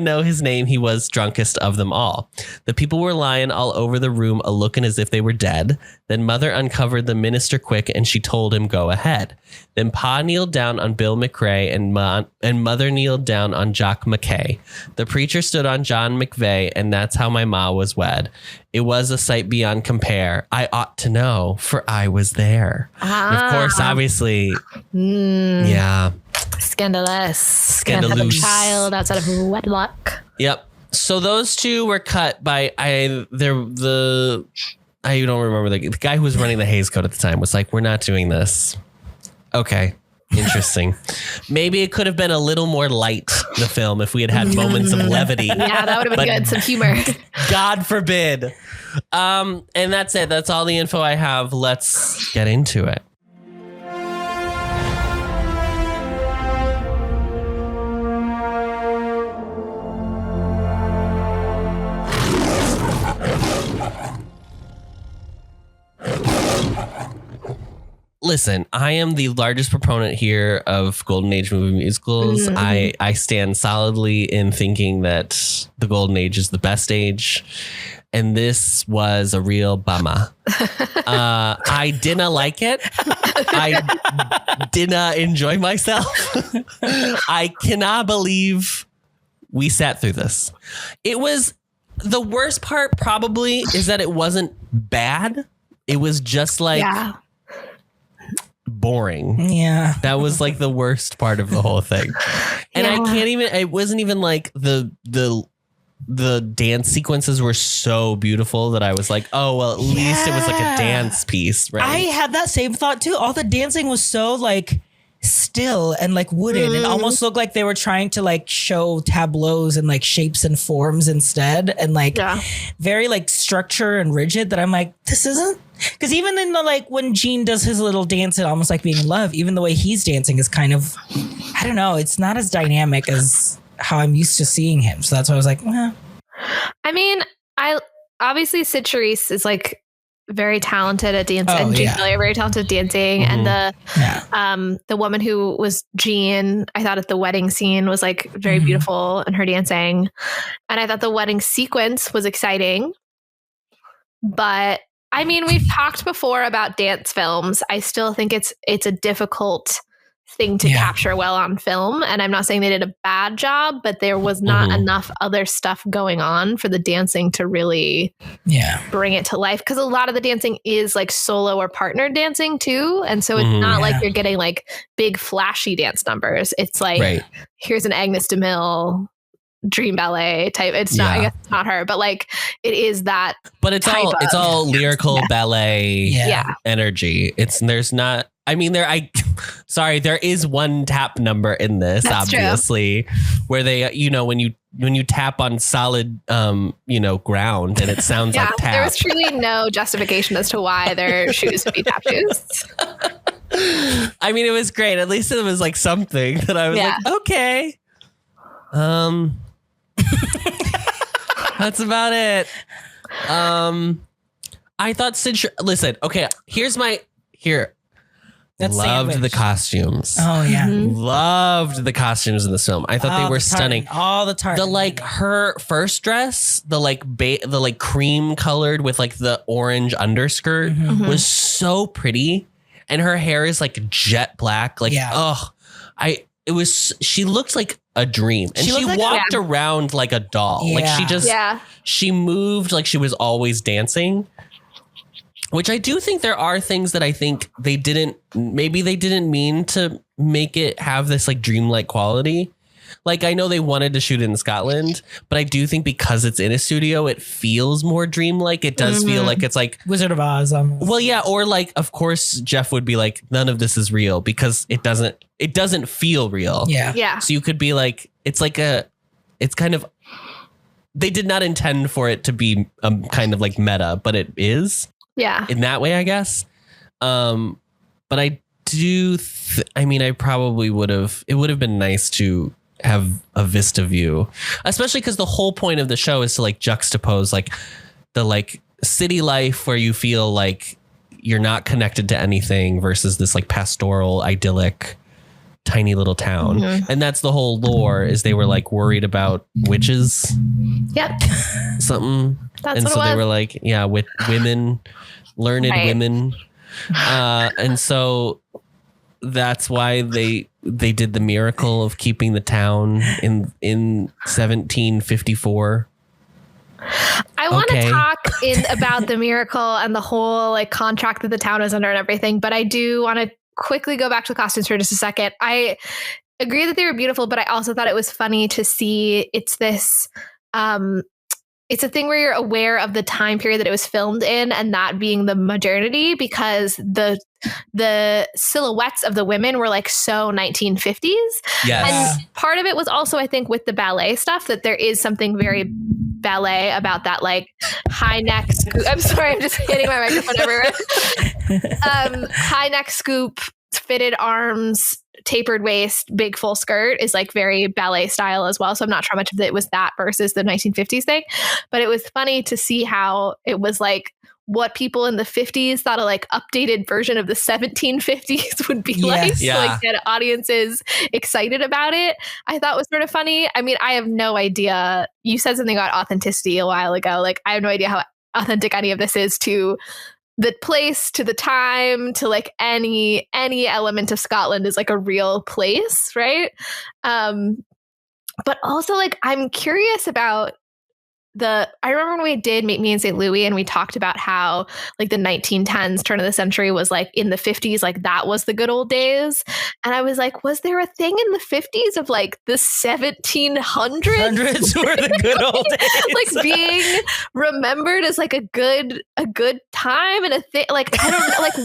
know his name. He was drunkest of them all. The people were lying all over the room, a looking as if they were dead. Then mother uncovered the minister quick, and she told him, go ahead. Then Pa kneeled down on Bill McRae, and mother kneeled down on Jock McKay. The preacher stood on John McVeigh, and that's how my ma was wed. It was a sight beyond compare. I ought to know, for I was there. And of course, obviously, yeah. Scandalous. Have a child outside of wedlock. Yep. So those two were cut by I don't remember the guy who was running the Hays Code at the time was like, we're not doing this. Okay. Interesting. Maybe it could have been a little more light, the film, if we had had moments of levity. Yeah, that would have been good. Some humor. God forbid. And that's it. That's all the info I have. Let's get into it. Listen, I am the largest proponent here of Golden Age movie musicals. Mm-hmm. I stand solidly in thinking that the Golden Age is the best age. And this was a real bummer. I didn't like it. I didn't enjoy myself. I cannot believe We sat through this. It was the worst part probably is that it wasn't bad. It was just like boring. Yeah. That was like the worst part of the whole thing. And I can't even, it wasn't even like the dance sequences were so beautiful that I was like, oh, well, at least it was like a dance piece, right? I had that same thought too. All the dancing was so like still and like wooden. It almost looked like they were trying to like show tableaus and like shapes and forms instead, and like very like structure and rigid, that I'm like, this isn't, because even in the like when Gene does his little dance and almost like being in love, even the way he's dancing is kind of, I don't know, it's not as dynamic as how I'm used to seeing him. So that's why I was like, I mean, I obviously Sid Charisse is like very talented at dancing, and Gene Kelly are very talented at dancing. And the woman who was Jean, I thought at the wedding scene was like very beautiful in her dancing, and I thought the wedding sequence was exciting. But I mean, we've talked before about dance films. I still think it's a difficult thing to capture well on film, and I'm not saying they did a bad job, but there was not enough other stuff going on for the dancing to really bring it to life, because a lot of the dancing is like solo or partner dancing too, and so it's not like you're getting like big flashy dance numbers. It's like here's an Agnes DeMille dream ballet type. It's not, I guess it's not her, but like it is that, but it's all lyrical ballet energy. There's not, I mean, there is one tap number in this, that's obviously, where they, when you tap on solid, ground, and it sounds like tap. There was truly no justification as to why their shoes would be tap shoes. I mean, it was great. At least it was like something that I was like, okay. That's about it. I thought listen, okay, loved the costumes. Oh yeah. Loved the costumes in this film. I thought they were stunning. All the time. The like her first dress, the like cream colored with like the orange underskirt was so pretty, and her hair is like jet black. Like she looked like a dream, and she walked around like a doll. Like she moved like she was always dancing. Which I do think there are things that I think they didn't mean to make it have this like dreamlike quality. Like, I know they wanted to shoot it in Scotland, but I do think because it's in a studio, it feels more dreamlike. It does feel like it's like Wizard of Oz. Well, yeah. Or like, of course, Jeff would be like, none of this is real, because it doesn't feel real. Yeah. Yeah. So you could be like, it's kind of, they did not intend for it to be kind of like meta, but it is. Yeah. In that way, I guess. But I do, I probably it would have been nice to have a vista view, especially because the whole point of the show is to like juxtapose like the like city life where you feel like you're not connected to anything versus this like pastoral, idyllic, tiny little town. And that's the whole lore, is they were like worried about witches. Yep. Something. And so they were like, with women, learned women. And so that's why they did the miracle of keeping the town in 1754. I want to talk about the miracle and the whole like contract that the town is under and everything, but I do want to quickly go back to the costumes for just a second. I agree that they were beautiful, but I also thought it was funny to see it's this it's a thing where you're aware of the time period that it was filmed in, and that being the modernity, because the silhouettes of the women were like so 1950s. Yes. And part of it was also, I think, with the ballet stuff, that there is something very ballet about that like high neck scoop. I'm sorry, I'm just hitting my microphone everywhere. High neck scoop, fitted arms, tapered waist, big full skirt is like very ballet style as well. So I'm not sure how much of it was that versus the 1950s thing, but it was funny to see how it was like what people in the 50s thought a like updated version of the 1750s would be like. Yeah. So like get audiences excited about it. I thought was sort of funny. I mean, I have no idea. You said something about authenticity a while ago. Like, I have no idea how authentic any of this is to the place, to the time, to like any element of Scotland is like a real place, right? But also, like, I'm curious about I remember when we did Meet Me in St. Louis and we talked about how like the 1910s turn of the century was like in the 50s, like that was the good old days. And I was like, was there a thing in the 50s of like the 1700s? Hundreds were the good old days. Like being remembered as like a good time and a thing. Like, I don't know, like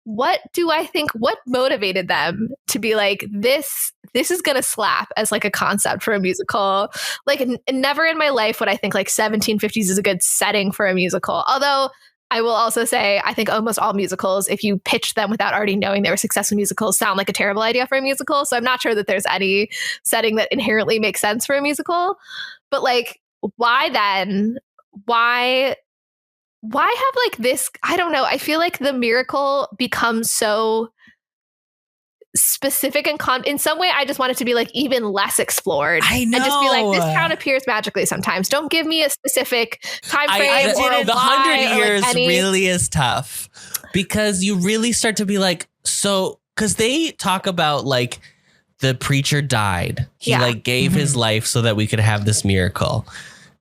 what do I think, what motivated them to be like, this is going to slap as like a concept for a musical? Like never in my life would I think like 1750s is a good setting for a musical. Although I will also say, I think almost all musicals, if you pitch them without already knowing they were successful musicals, sound like a terrible idea for a musical. So I'm not sure that there's any setting that inherently makes sense for a musical. But like, why then? Why have like this? I don't know. I feel like the miracle becomes so specific and in some way I just want it to be like even less explored. I know. And just be like, this town appears magically sometimes. Don't give me a specific time frame. The 100 years really is tough because you really start to be like, so because they talk about like the preacher died. He like gave his life so that we could have this miracle.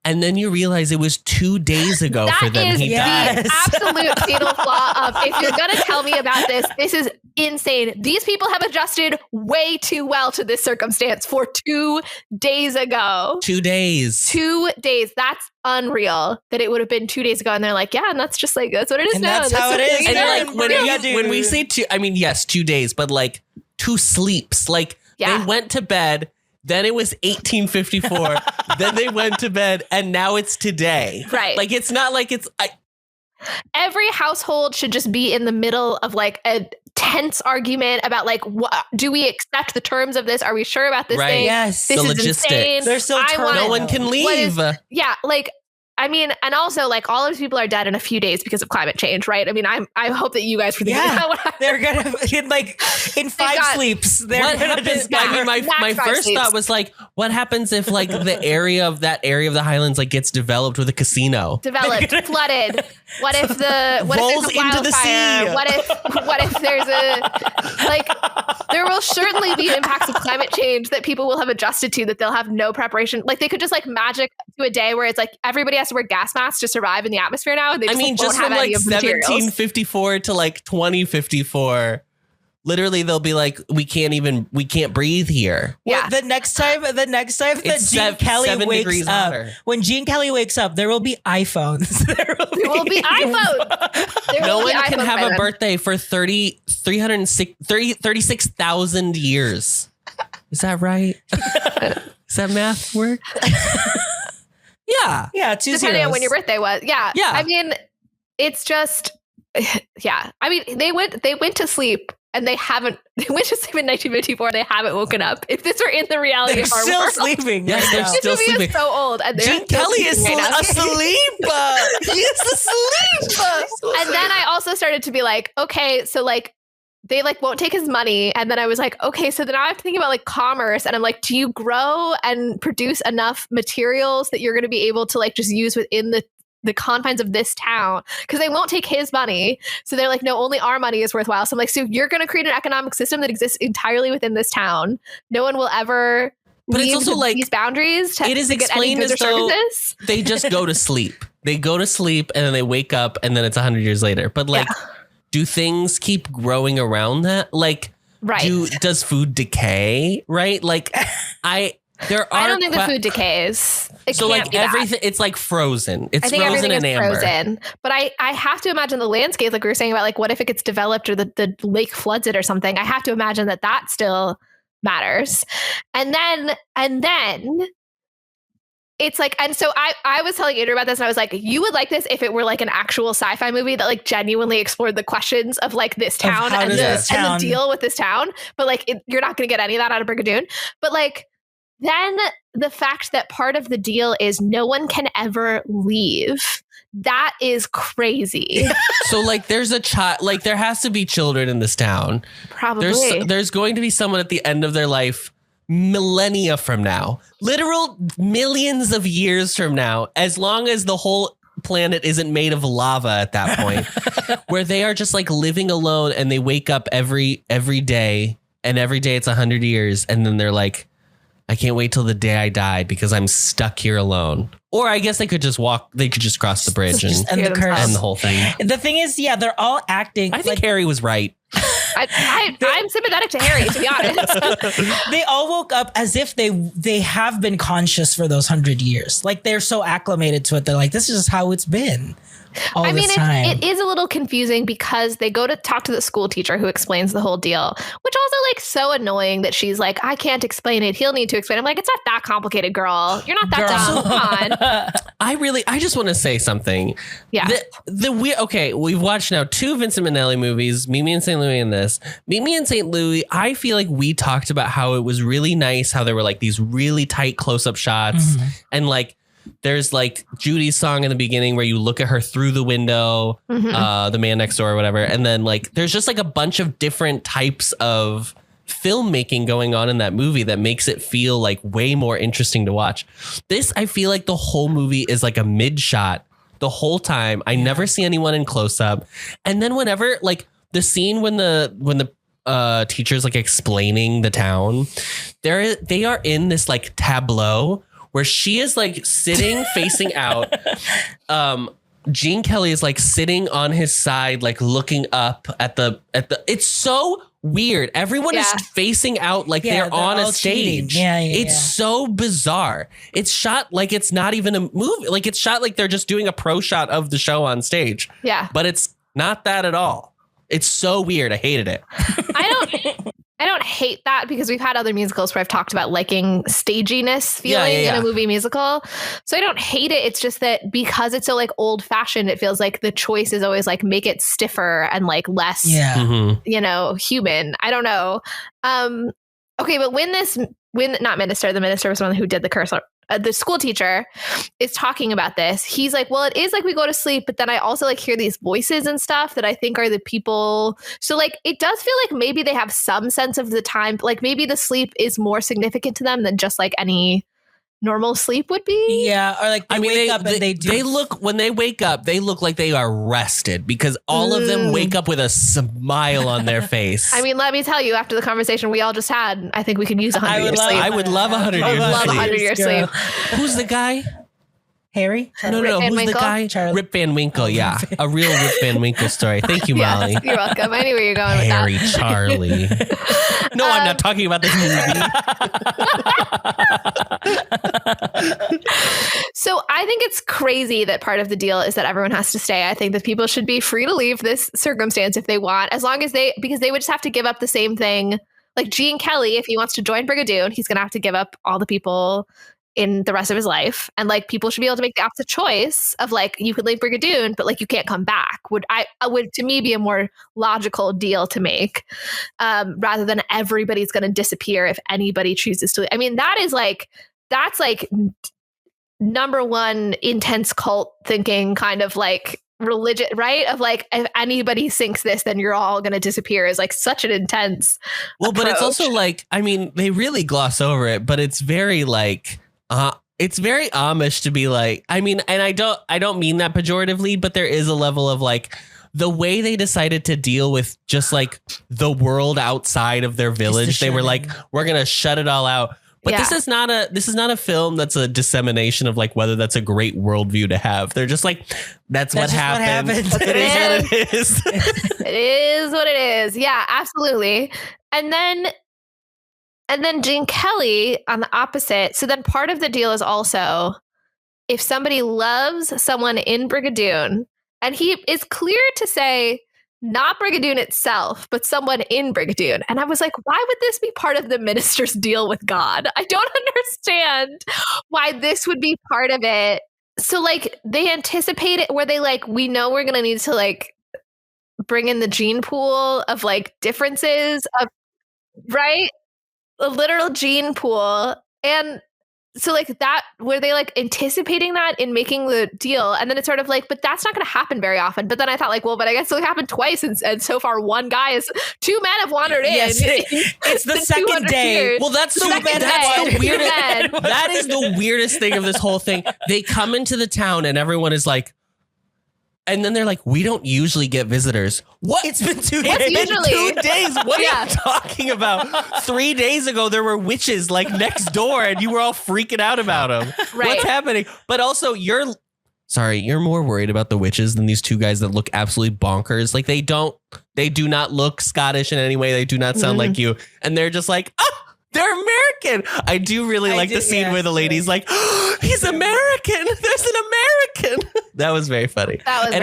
And then you realize it was 2 days ago for them. He died. The absolute fatal flaw of, if you're going to tell me about this is insane. These people have adjusted way too well to this circumstance for 2 days ago. 2 days. 2 days. That's unreal that it would have been 2 days ago. And they're like, yeah, and that's just like, that's what it is and now. That's how it is. And like when we say two, I mean, yes, 2 days, but like 2 sleeps. Like they went to bed. Then it was 1854. Then they went to bed, and now it's today. Right. Like it's not like it's. Every household should just be in the middle of like a tense argument about like, do we accept the terms of this? Are we sure about this thing? Yes. This the is logistics. insane. They're still no one can leave. Like. I mean, and also like all of these people are dead in a few days because of climate change, right? I mean, I hope that you guys were thinking about what they're gonna in 5 sleeps. What happens? I mean, my first thought was like, what happens if like the area of the Highlands like gets developed with a casino? Flooded. What if rolls there's a into the sea? What if there's a like? There will certainly be impacts of climate change that people will have adjusted to, that they'll have no preparation. Like they could just like magic to a day where it's like everybody has to wear gas masks to survive in the atmosphere now. And they just, just from like 1754 to like 2054, literally they'll be like, we can't breathe here. Well, the next time that Gene Kelly wakes up, when Gene Kelly wakes up, there will be iPhones. There will be iPhones. No one can have a birthday for 36,000 years. Is that right? Does that math work? Yeah, 2 depending zeros. on when your birthday was. Yeah. I mean, it's just, yeah. I mean, they went to sleep and they went to sleep in 1954. They haven't woken up. If this were in the reality of our still world, sleeping. Yes, they're still sleeping. Is so old. And Gene Kelly is asleep. He is asleep. And then I also started to be like, okay, so like, they like won't take his money. And then I was like, okay, so then I have to think about like commerce. And I'm like, do you grow and produce enough materials that you're going to be able to like just use within the confines of this town? Because they won't take his money. So they're like, no, only our money is worthwhile. So I'm like, so you're going to create an economic system that exists entirely within this town. No one will ever but it's also like these boundaries to, it is to get any explained goods as or though services. They just go to sleep. They go to sleep and then they wake up and then it's 100 years later. But like, do things keep growing around that? Like, does food decay? Right? Like, I don't think the food decays. So like everything, it's like frozen. It's frozen in amber. Frozen. But I have to imagine the landscape, like we were saying about like, what if it gets developed or the lake floods it or something? I have to imagine that still matters. And then it's like, and so I was telling Andrew about this and I was like, you would like this if it were like an actual sci-fi movie that like genuinely explored the questions of like this town and the deal with this town. But like, you're not going to get any of that out of Brigadoon. But like, then the fact that part of the deal is no one can ever leave. That is crazy. So like there's a child, like there has to be children in this town. Probably. There's going to be someone at the end of their life, millennia from now, literal millions of years from now, as long as the whole planet isn't made of lava at that point, where they are just like living alone and they wake up every day and every day it's 100 years. And then they're like, I can't wait till the day I die because I'm stuck here alone. Or I guess they could just cross the bridge and end the curse. End the whole thing. The thing is, yeah, they're all acting. I think Harry was right. I'm sympathetic to Harry, to be honest. They all woke up as if they have been conscious for those 100 years. Like they're so acclimated to it. They're like, this is just how it's been. It is a little confusing because they go to talk to the school teacher who explains the whole deal, which also like so annoying that she's like, I can't explain it. He'll need to explain it. I'm like, it's not that complicated, girl. You're not that dumb. Come on. I just want to say something. Yeah. We've watched now 2 Vincent Minnelli movies, Meet Me in St. Louis and this. Meet Me in St. Louis, I feel like we talked about how it was really nice, how there were like these really tight close-up shots and like there's like Judy's song in the beginning where you look at her through the window, the man next door or whatever. And then like there's just like a bunch of different types of filmmaking going on in that movie that makes it feel like way more interesting to watch. This, I feel like the whole movie is like a mid shot the whole time. I never see anyone in close up. And then whenever like the scene when the teacher's like explaining the town, they are in this like tableau where she is like sitting facing out. Gene Kelly is like sitting on his side, like looking up at the. It's so weird. Everyone is facing out like they're on a stage. It's so bizarre. It's shot like it's not even a movie. Like it's shot like they're just doing a pro shot of the show on stage. Yeah, but it's not that at all. It's so weird. I hated it. I don't hate that because we've had other musicals where I've talked about liking staginess feeling in a movie musical. So I don't hate it. It's just that because it's so like old fashioned, it feels like the choice is always like make it stiffer and like less, human. I don't know. Okay. But when the minister was the one who did the curse, the school teacher is talking about this. He's like, well, it is like we go to sleep, but then I also like hear these voices and stuff that I think are the people. So like, it does feel like maybe they have some sense of the time. Like maybe the sleep is more significant to them than just like any normal sleep would be. Yeah. Or like when they wake up, they look like they are rested because all of them wake up with a smile on their face. I mean, let me tell you, after the conversation we all just had, I think we could use 100 years sleep. I would love 100 years sleep. I would love 100 years sleep. Who's the guy? Harry? No. Who's the guy? Charlie. Rip Van Winkle. Yeah. A real Rip Van Winkle story. Thank you, Molly. Yes, you're welcome. I knew where you're going with that. Harry Charlie. No, I'm not talking about this movie. So I think it's crazy that part of the deal is that everyone has to stay. I think that people should be free to leave this circumstance if they want, as long as because they would just have to give up the same thing. Like Gene Kelly, if he wants to join Brigadoon, he's going to have to give up all the people in the rest of his life. And like people should be able to make the opposite choice of like, you could leave Brigadoon, but like you can't come back. Would to me be a more logical deal to make, rather than everybody's going to disappear if anybody chooses to. I mean, that's like number one intense cult thinking kind of like religion, right? Of like, if anybody sinks this, then you're all going to disappear is like such an intense approach. But it's also like, I mean, they really gloss over it, but it's very like, it's very Amish to be like, I mean, and I don't mean that pejoratively, but there is a level of like the way they decided to deal with just like the world outside of their village. They were like, we're going to shut it all out. But this is not a film that's a dissemination of like whether that's a great worldview to have. They're just like, that's what happens. It is what it is. It is what it is. Yeah, absolutely. And then Gene Kelly on the opposite. So then part of the deal is also if somebody loves someone in Brigadoon, and he is clear to say not Brigadoon itself, but someone in Brigadoon. And I was like, why would this be part of the minister's deal with God? I don't understand why this would be part of it. So like they anticipate it where they like, we know we're going to need to like bring in the gene pool of like differences of, right? A literal gene pool. And so like that, were they like anticipating that in making the deal? And then it's sort of like, but that's not going to happen very often. But then I thought like, well, but I guess it happened twice. And so far one guy is, 2 men have wandered in. Yes, it's the second day. Years. Well, that's the weirdest. That is the weirdest thing of this whole thing. They come into the town and everyone is like, And then they're like, we don't usually get visitors. What? It's been 2 What's days. usually? 2 days? What are you talking about? 3 days ago, there were witches like next door and you were all freaking out about them. Right. What's happening? But also you're more worried about the witches than these two guys that look absolutely bonkers. Like they do not look Scottish in any way. They do not sound like you. And they're just like, they're American. I do really like the scene where the lady's like, oh, he's American. There's an American. That was very funny. And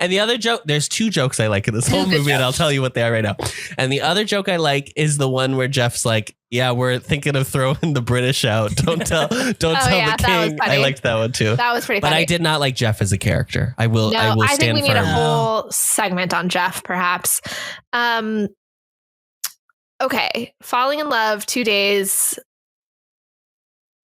the other joke, there's 2 jokes I like in this whole movie, and I'll tell you what they are right now. And the other joke I like is the one where Jeff's like, yeah, we're thinking of throwing the British out. Don't tell the king. I liked that one too. That was pretty funny. But I did not like Jeff as a character. I will stand I think we need firm. a whole segment on Jeff, perhaps. Okay, falling in love, 2 days.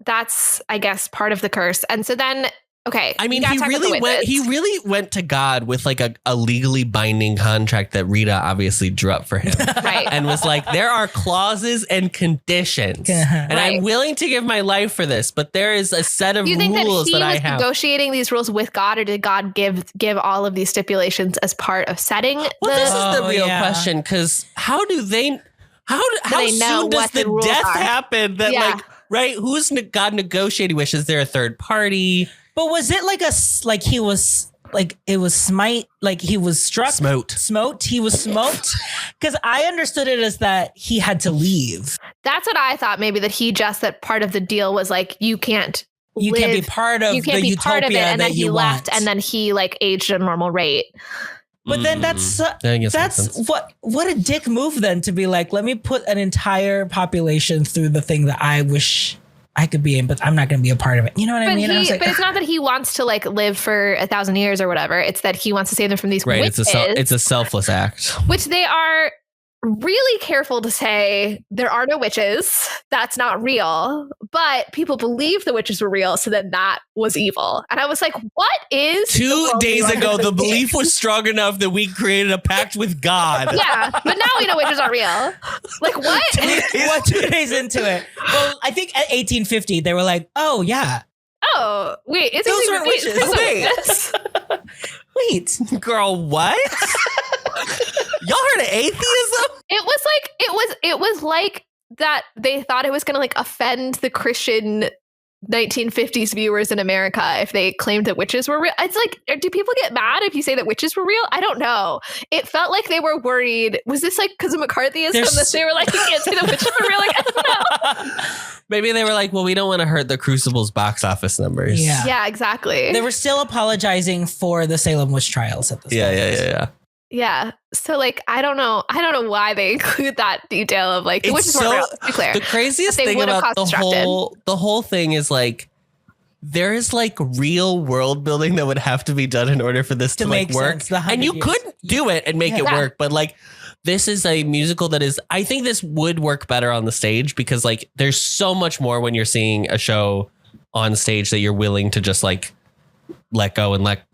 That's, I guess, part of the curse. And so then, okay. I mean, he really went to God with like a legally binding contract that Rita obviously drew up for him. Right. And was like, there are clauses and conditions. And I'm willing to give my life for this, but there is a set of rules that I have. Do you think that he was negotiating these rules with God, or did God give all of these stipulations as part of setting? Well, this is the real question, because how do they... How soon does the death happen that like, right? Who's God negotiating with? Is there a third party? But was it like he was smite, like he was struck? Smote. He was smoked? Because I understood it as that he had to leave. That's what I thought, maybe that part of the deal was like, you can't be part of the utopia it, and then he left, want. and then he like aged at a normal rate. But then that's what a dick move then, to be like, let me put an entire population through the thing that I wish I could be in, but I'm not going to be a part of it. You know what I mean? But it's not that he wants to like live for 1,000 years or whatever. It's that he wants to save them from these witches. It's a selfless act. Which they are really careful to say there are no witches. That's not real. But people believe the witches were real, so then that was evil. And I was like, what is 2 days ago, the belief was strong enough that we created a pact with God. Yeah, but now we know witches are real. Like, what? 2 days into it. Well, I think at 1850, they were like, oh, yeah. Oh, wait. Those weren't witches. Wait. Girl, what? Y'all heard of atheism? It was like that they thought it was going to like offend the Christian 1950s viewers in America if they claimed that witches were real. It's like, do people get mad if you say that witches were real? I don't know. It felt like they were worried. Was this like because of McCarthyism that they were like, you can't say that witches were real? Like, I don't know. Maybe they were like, well, we don't want to hurt the Crucible's box office numbers. Yeah, exactly. They were still apologizing for the Salem witch trials at this point. Yeah. Yeah. So like, I don't know why they include that detail of like, the witches weren't real, to be clear. The craziest thing about the whole thing is like, there is like real world building that would have to be done in order for this to like work. And you could do it and make it work. But like, this is a musical that is, I think this would work better on the stage because like, there's so much more when you're seeing a show on stage that you're willing to just like, let go and let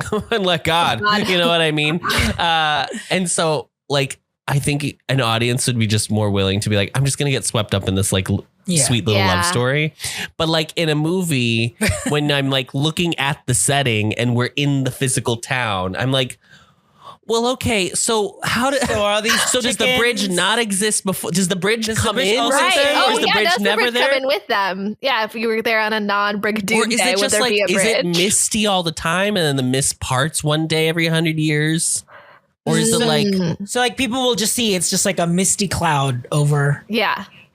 God. You know what I mean? And so like, I think an audience would be just more willing to be like, I'm just going to get swept up in this like sweet little love story. But like in a movie, when I'm like looking at the setting and we're in the physical town, I'm like, well, okay, so does the bridge not exist before? Does the bridge come in? Right. Or is the bridge never there? Come in with them. Yeah, if you were there on a non-Brigadoon day, would there be a bridge? Is it misty all the time and then the mist parts one day every 100 years? Or is it like... So like people will just see it's just like a misty cloud over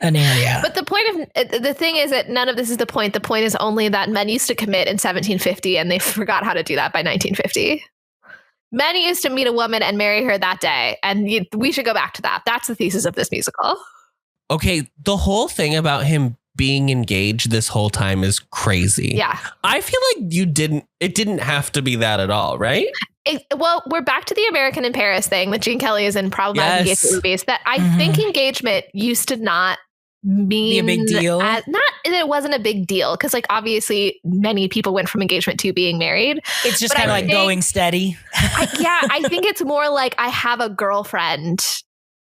an area. But the thing is that none of this is the point. The point is only that men used to commit in 1750 and they forgot how to do that by 1950. Men used to meet a woman and marry her that day. And we should go back to that. That's the thesis of this musical. Okay, the whole thing about him being engaged this whole time is crazy. Yeah. I feel like it didn't have to be that at all, right? Well, we're back to the American in Paris thing that Gene Kelly is in problematic engagement movies. That I think engagement used to not be a big deal. Not that it wasn't a big deal because like obviously many people went from engagement to being married. It's just kind of like going steady. I think it's more like I have a girlfriend,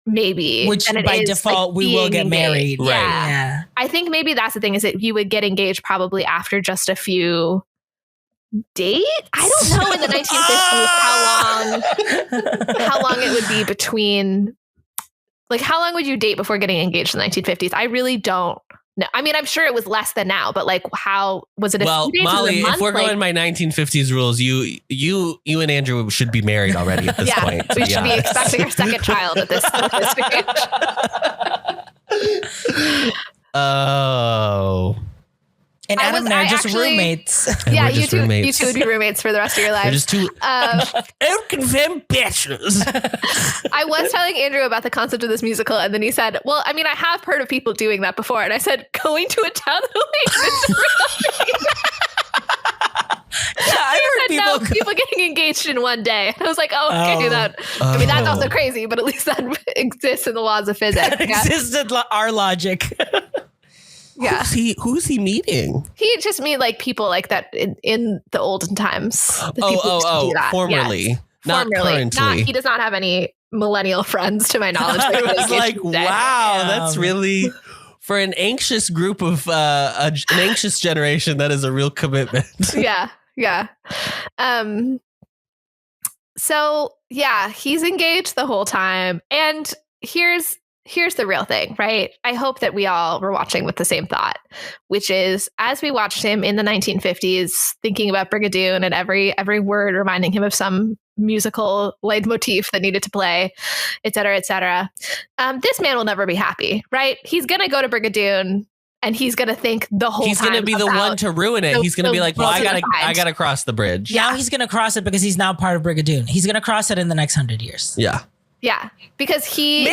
maybe, which by default like we will get married. Right. Yeah. I think maybe that's the thing is that you would get engaged probably after just a few date? I don't know in the 1950s how long it would be between, like, how long would you date before getting engaged in the 1950s? I really don't know. I mean, I'm sure it was less than now, but like, how was it? Well, Molly, if we're going by 1950s rules, you and Andrew should be married already at this point. We should be expecting our second child at this stage. Oh. And Adam and I are just roommates. Yeah, you two would be roommates for the rest of your life. They're just two unconfirmed bachelors. I was telling Andrew about the concept of this musical, and then he said, well, I mean, I have heard of people doing that before. And I said, going to a town I've heard people getting engaged in one day. And I was like, okay, that. I mean, that's also crazy, but at least that exists in the laws of physics. That exists in our logic. Yeah. Who's he meeting? He just meet like people like that in the olden times. Formerly. Yes. Not currently. He does not have any millennial friends to my knowledge. I was like, wow, that's really, for an anxious group of an anxious generation, that is a real commitment. Yeah. So yeah, he's engaged the whole time. And here's the real thing, right? I hope that we all were watching with the same thought, which is, as we watched him in the 1950s, thinking about Brigadoon and every word reminding him of some musical leitmotif that needed to play, et cetera, et cetera. This man will never be happy, right? He's going to go to Brigadoon and he's going to think the whole time. He's going to be the one to ruin it. He's going to be like, well, I gotta cross the bridge. Yeah, now he's going to cross it because he's now part of Brigadoon. He's going to cross it in the next 100 years. Yeah. Yeah, because maybe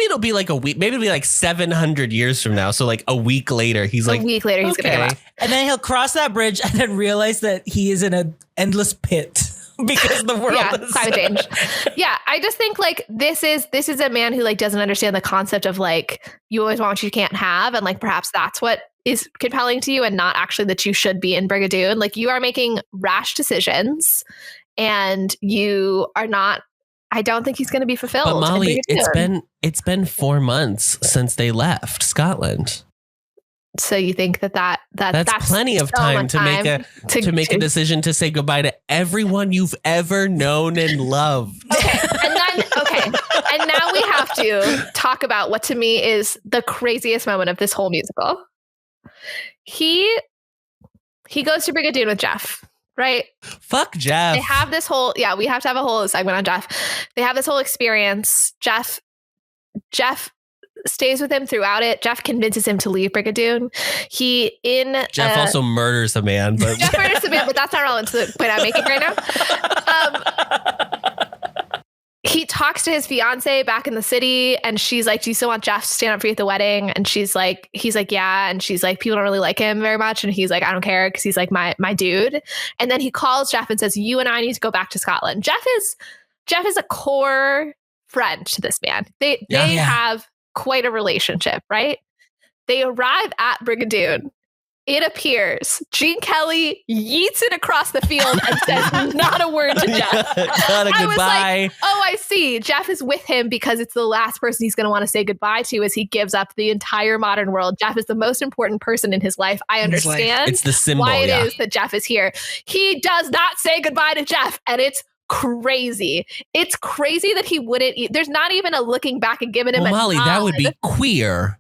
it'll be like a week. Maybe it'll be like 700 years from now. So like a week later, he's he's gonna go out. And then he'll cross that bridge and then realize that he is in an endless pit because the world is climate change. Yeah, I just think like this is a man who like doesn't understand the concept of like you always want what you can't have, and like perhaps that's what is compelling to you, and not actually that you should be in Brigadoon. Like you are making rash decisions, and you are not. I don't think he's going to be fulfilled. But Molly, it's been 4 months since they left Scotland. So you think that's plenty of time to make a decision to say goodbye to everyone you've ever known and loved. Okay, and now we have to talk about what to me is the craziest moment of this whole musical. He goes to Brigadoon with Jeff. Right? Fuck Jeff. They have this whole, we have to have a whole segment on Jeff. They have this whole experience. Jeff stays with him throughout it. Jeff convinces him to leave Brigadoon. Jeff also murders a man. But Jeff murders a man, but that's not relevant to the point I'm making right now. He talks to his fiance back in the city, and she's like, do you still want Jeff to stand up for you at the wedding? And he's like, yeah. And she's like, people don't really like him very much. And he's like, I don't care, because he's like my dude. And then he calls Jeff and says, you and I need to go back to Scotland. Jeff is a core friend to this man. They have quite a relationship, right? They arrive at Brigadoon. It appears Gene Kelly yeets it across the field and says not a word to Jeff. Not a goodbye. I was like, I see. Jeff is with him because it's the last person he's going to want to say goodbye to as he gives up the entire modern world. Jeff is the most important person in his life. I understand it's the symbol, why it is that Jeff is here. He does not say goodbye to Jeff, and it's crazy. It's crazy that he wouldn't. There's not even a looking back and giving him a Molly, nod. that would be queer.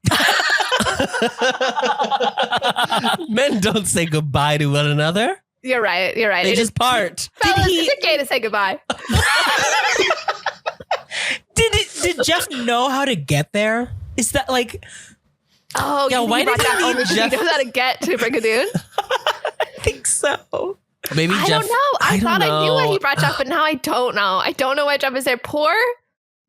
Men don't say goodbye to one another. You're right. They just part. Fellas, it's okay to say goodbye. Did Jeff know how to get there? Is that like? Oh, yeah. Why did he know how to get to Brigadoon? I think so. Maybe I Jeff. don't know. I thought I knew why he brought Jeff, but now I don't know. I don't know why Jeff is there. Poor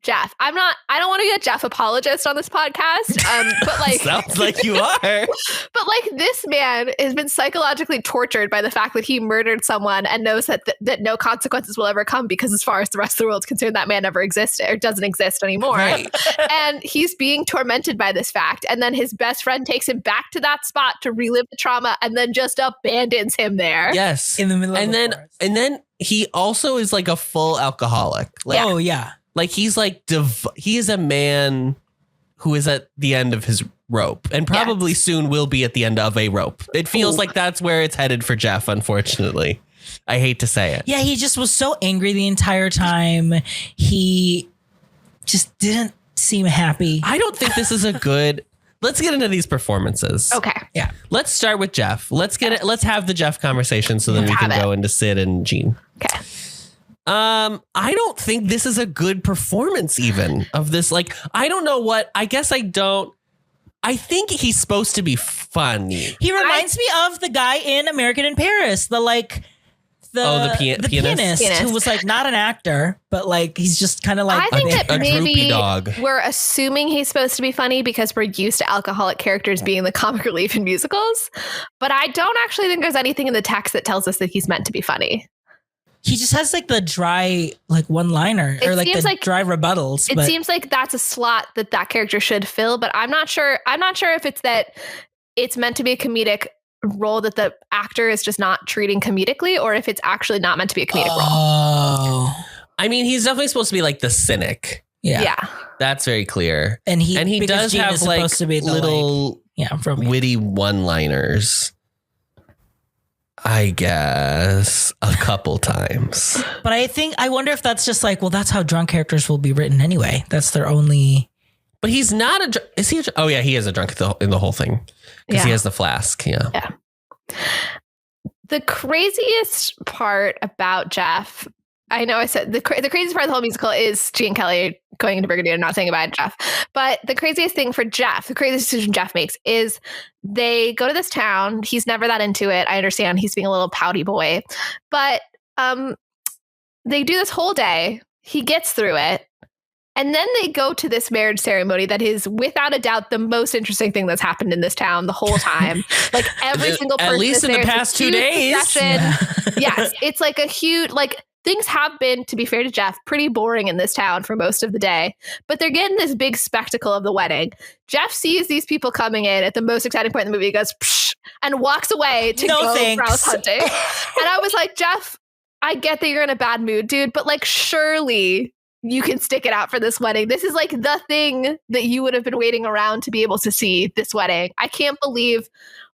Jeff. I don't want to be a Jeff apologist on this podcast. But like sounds like you are. But like this man has been psychologically tortured by the fact that he murdered someone and knows that no consequences will ever come, because as far as the rest of the world's concerned, that man never existed or doesn't exist anymore. Right. And he's being tormented by this fact. And then his best friend takes him back to that spot to relive the trauma and then just abandons him there. Yes. In the middle of the forest. And then he also is like a full alcoholic. Like, oh yeah. Like he's like he is a man who is at the end of his rope, and probably soon will be at the end of a rope. It feels like that's where it's headed for Jeff, unfortunately. I hate to say it. Yeah, he just was so angry the entire time. He just didn't seem happy. I don't think this is a good... Let's get into these performances. Okay. Yeah. Let's start with Jeff. Let's have the Jeff conversation so then we can go into Sid and Jean. Okay. I don't think this is a good performance even of this. Like, I don't know what... I guess I don't... I think he's supposed to be funny. He reminds me of the guy in American in Paris, the pianist who was like not an actor, but like he's just kind of like I think that a maybe droopy dog. We're assuming he's supposed to be funny because we're used to alcoholic characters being the comic relief in musicals. But I don't actually think there's anything in the text that tells us that he's meant to be funny. He just has like the dry like one-liner or like the dry rebuttals. It seems like that's a slot that character should fill, but I'm not sure if it's that it's meant to be a comedic role that the actor is just not treating comedically, or if it's actually not meant to be a comedic role. I mean, he's definitely supposed to be like the cynic. Yeah. That's very clear. And he does have like to be little witty one-liners. I guess a couple times. But I wonder if that's just like, well, that's how drunk characters will be written anyway. That's their only... But he's not is he oh yeah, he is a drunk in the whole thing. Because he has the flask. Yeah. The craziest part about Jeff, I know I said the craziest part of the whole musical is Gene Kelly going into Brigadoon and not saying goodbye to Jeff. But the craziest thing for Jeff, the craziest decision Jeff makes is they go to this town. He's never that into it. I understand he's being a little pouty boy. But they do this whole day. He gets through it. And then they go to this marriage ceremony that is without a doubt the most interesting thing that's happened in this town the whole time. Like every single person, at least in the past 2 days. Yes, it's like a huge, like things have been, to be fair to Jeff, pretty boring in this town for most of the day. But they're getting this big spectacle of the wedding. Jeff sees these people coming in at the most exciting point in the movie, goes psh, and walks away to go grouse hunting. And I was like, Jeff, I get that you're in a bad mood, dude, but like surely you can stick it out for this wedding. This is like the thing that you would have been waiting around to be able to see, this wedding. I can't believe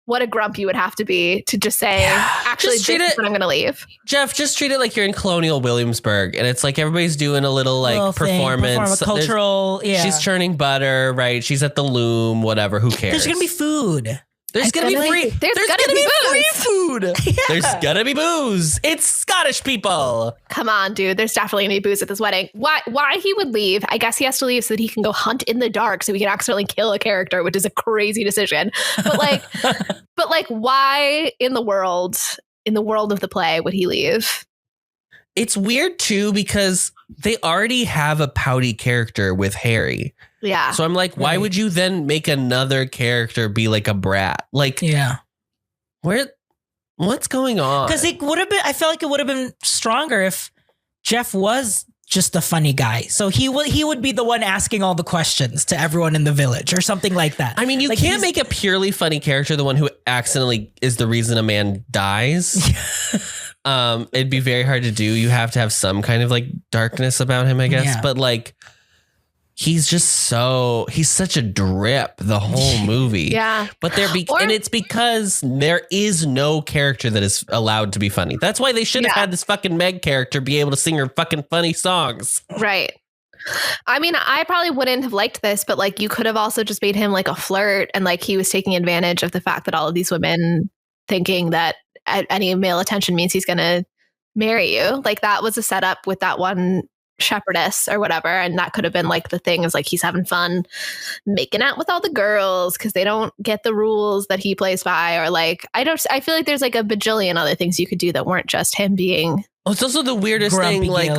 what a grump you would have to be to just say, actually, this is when I'm going to leave. Jeff, just treat it like you're in Colonial Williamsburg. And it's like everybody's doing a little like performance. Cultural, She's churning butter, right? She's at the loom, whatever. Who cares? There's going to be food. There's going to be free. There's going to be free food. There's going to be booze. It's Scottish people. Come on, dude. There's definitely going to be booze at this wedding. Why he would leave? I guess he has to leave so that he can go hunt in the dark so he can accidentally kill a character, which is a crazy decision. But like, why in the world of the play would he leave? It's weird too because they already have a pouty character with Harry. Yeah. So I'm like, why would you then make another character be like a brat? Like, what's going on? Because it would have been, I felt like it would have been stronger if Jeff was just a funny guy. So he would be the one asking all the questions to everyone in the village or something like that. I mean, you can't make a purely funny character the one who accidentally is the reason a man dies. It'd be very hard to do. You have to have some kind of like darkness about him, I guess. Yeah. But like, he's such a drip the whole movie. Yeah. But and it's because there is no character that is allowed to be funny. That's why they should have had this fucking Meg character be able to sing her fucking funny songs. Right. I mean, I probably wouldn't have liked this, but like you could have also just made him like a flirt and like he was taking advantage of the fact that all of these women thinking that any male attention means he's going to marry you. Like that was a setup with that one shepherdess or whatever, and that could have been like the thing is like he's having fun making out with all the girls because they don't get the rules that he plays by, or like I feel like there's like a bajillion other things you could do that weren't just him being it's also the weirdest thing like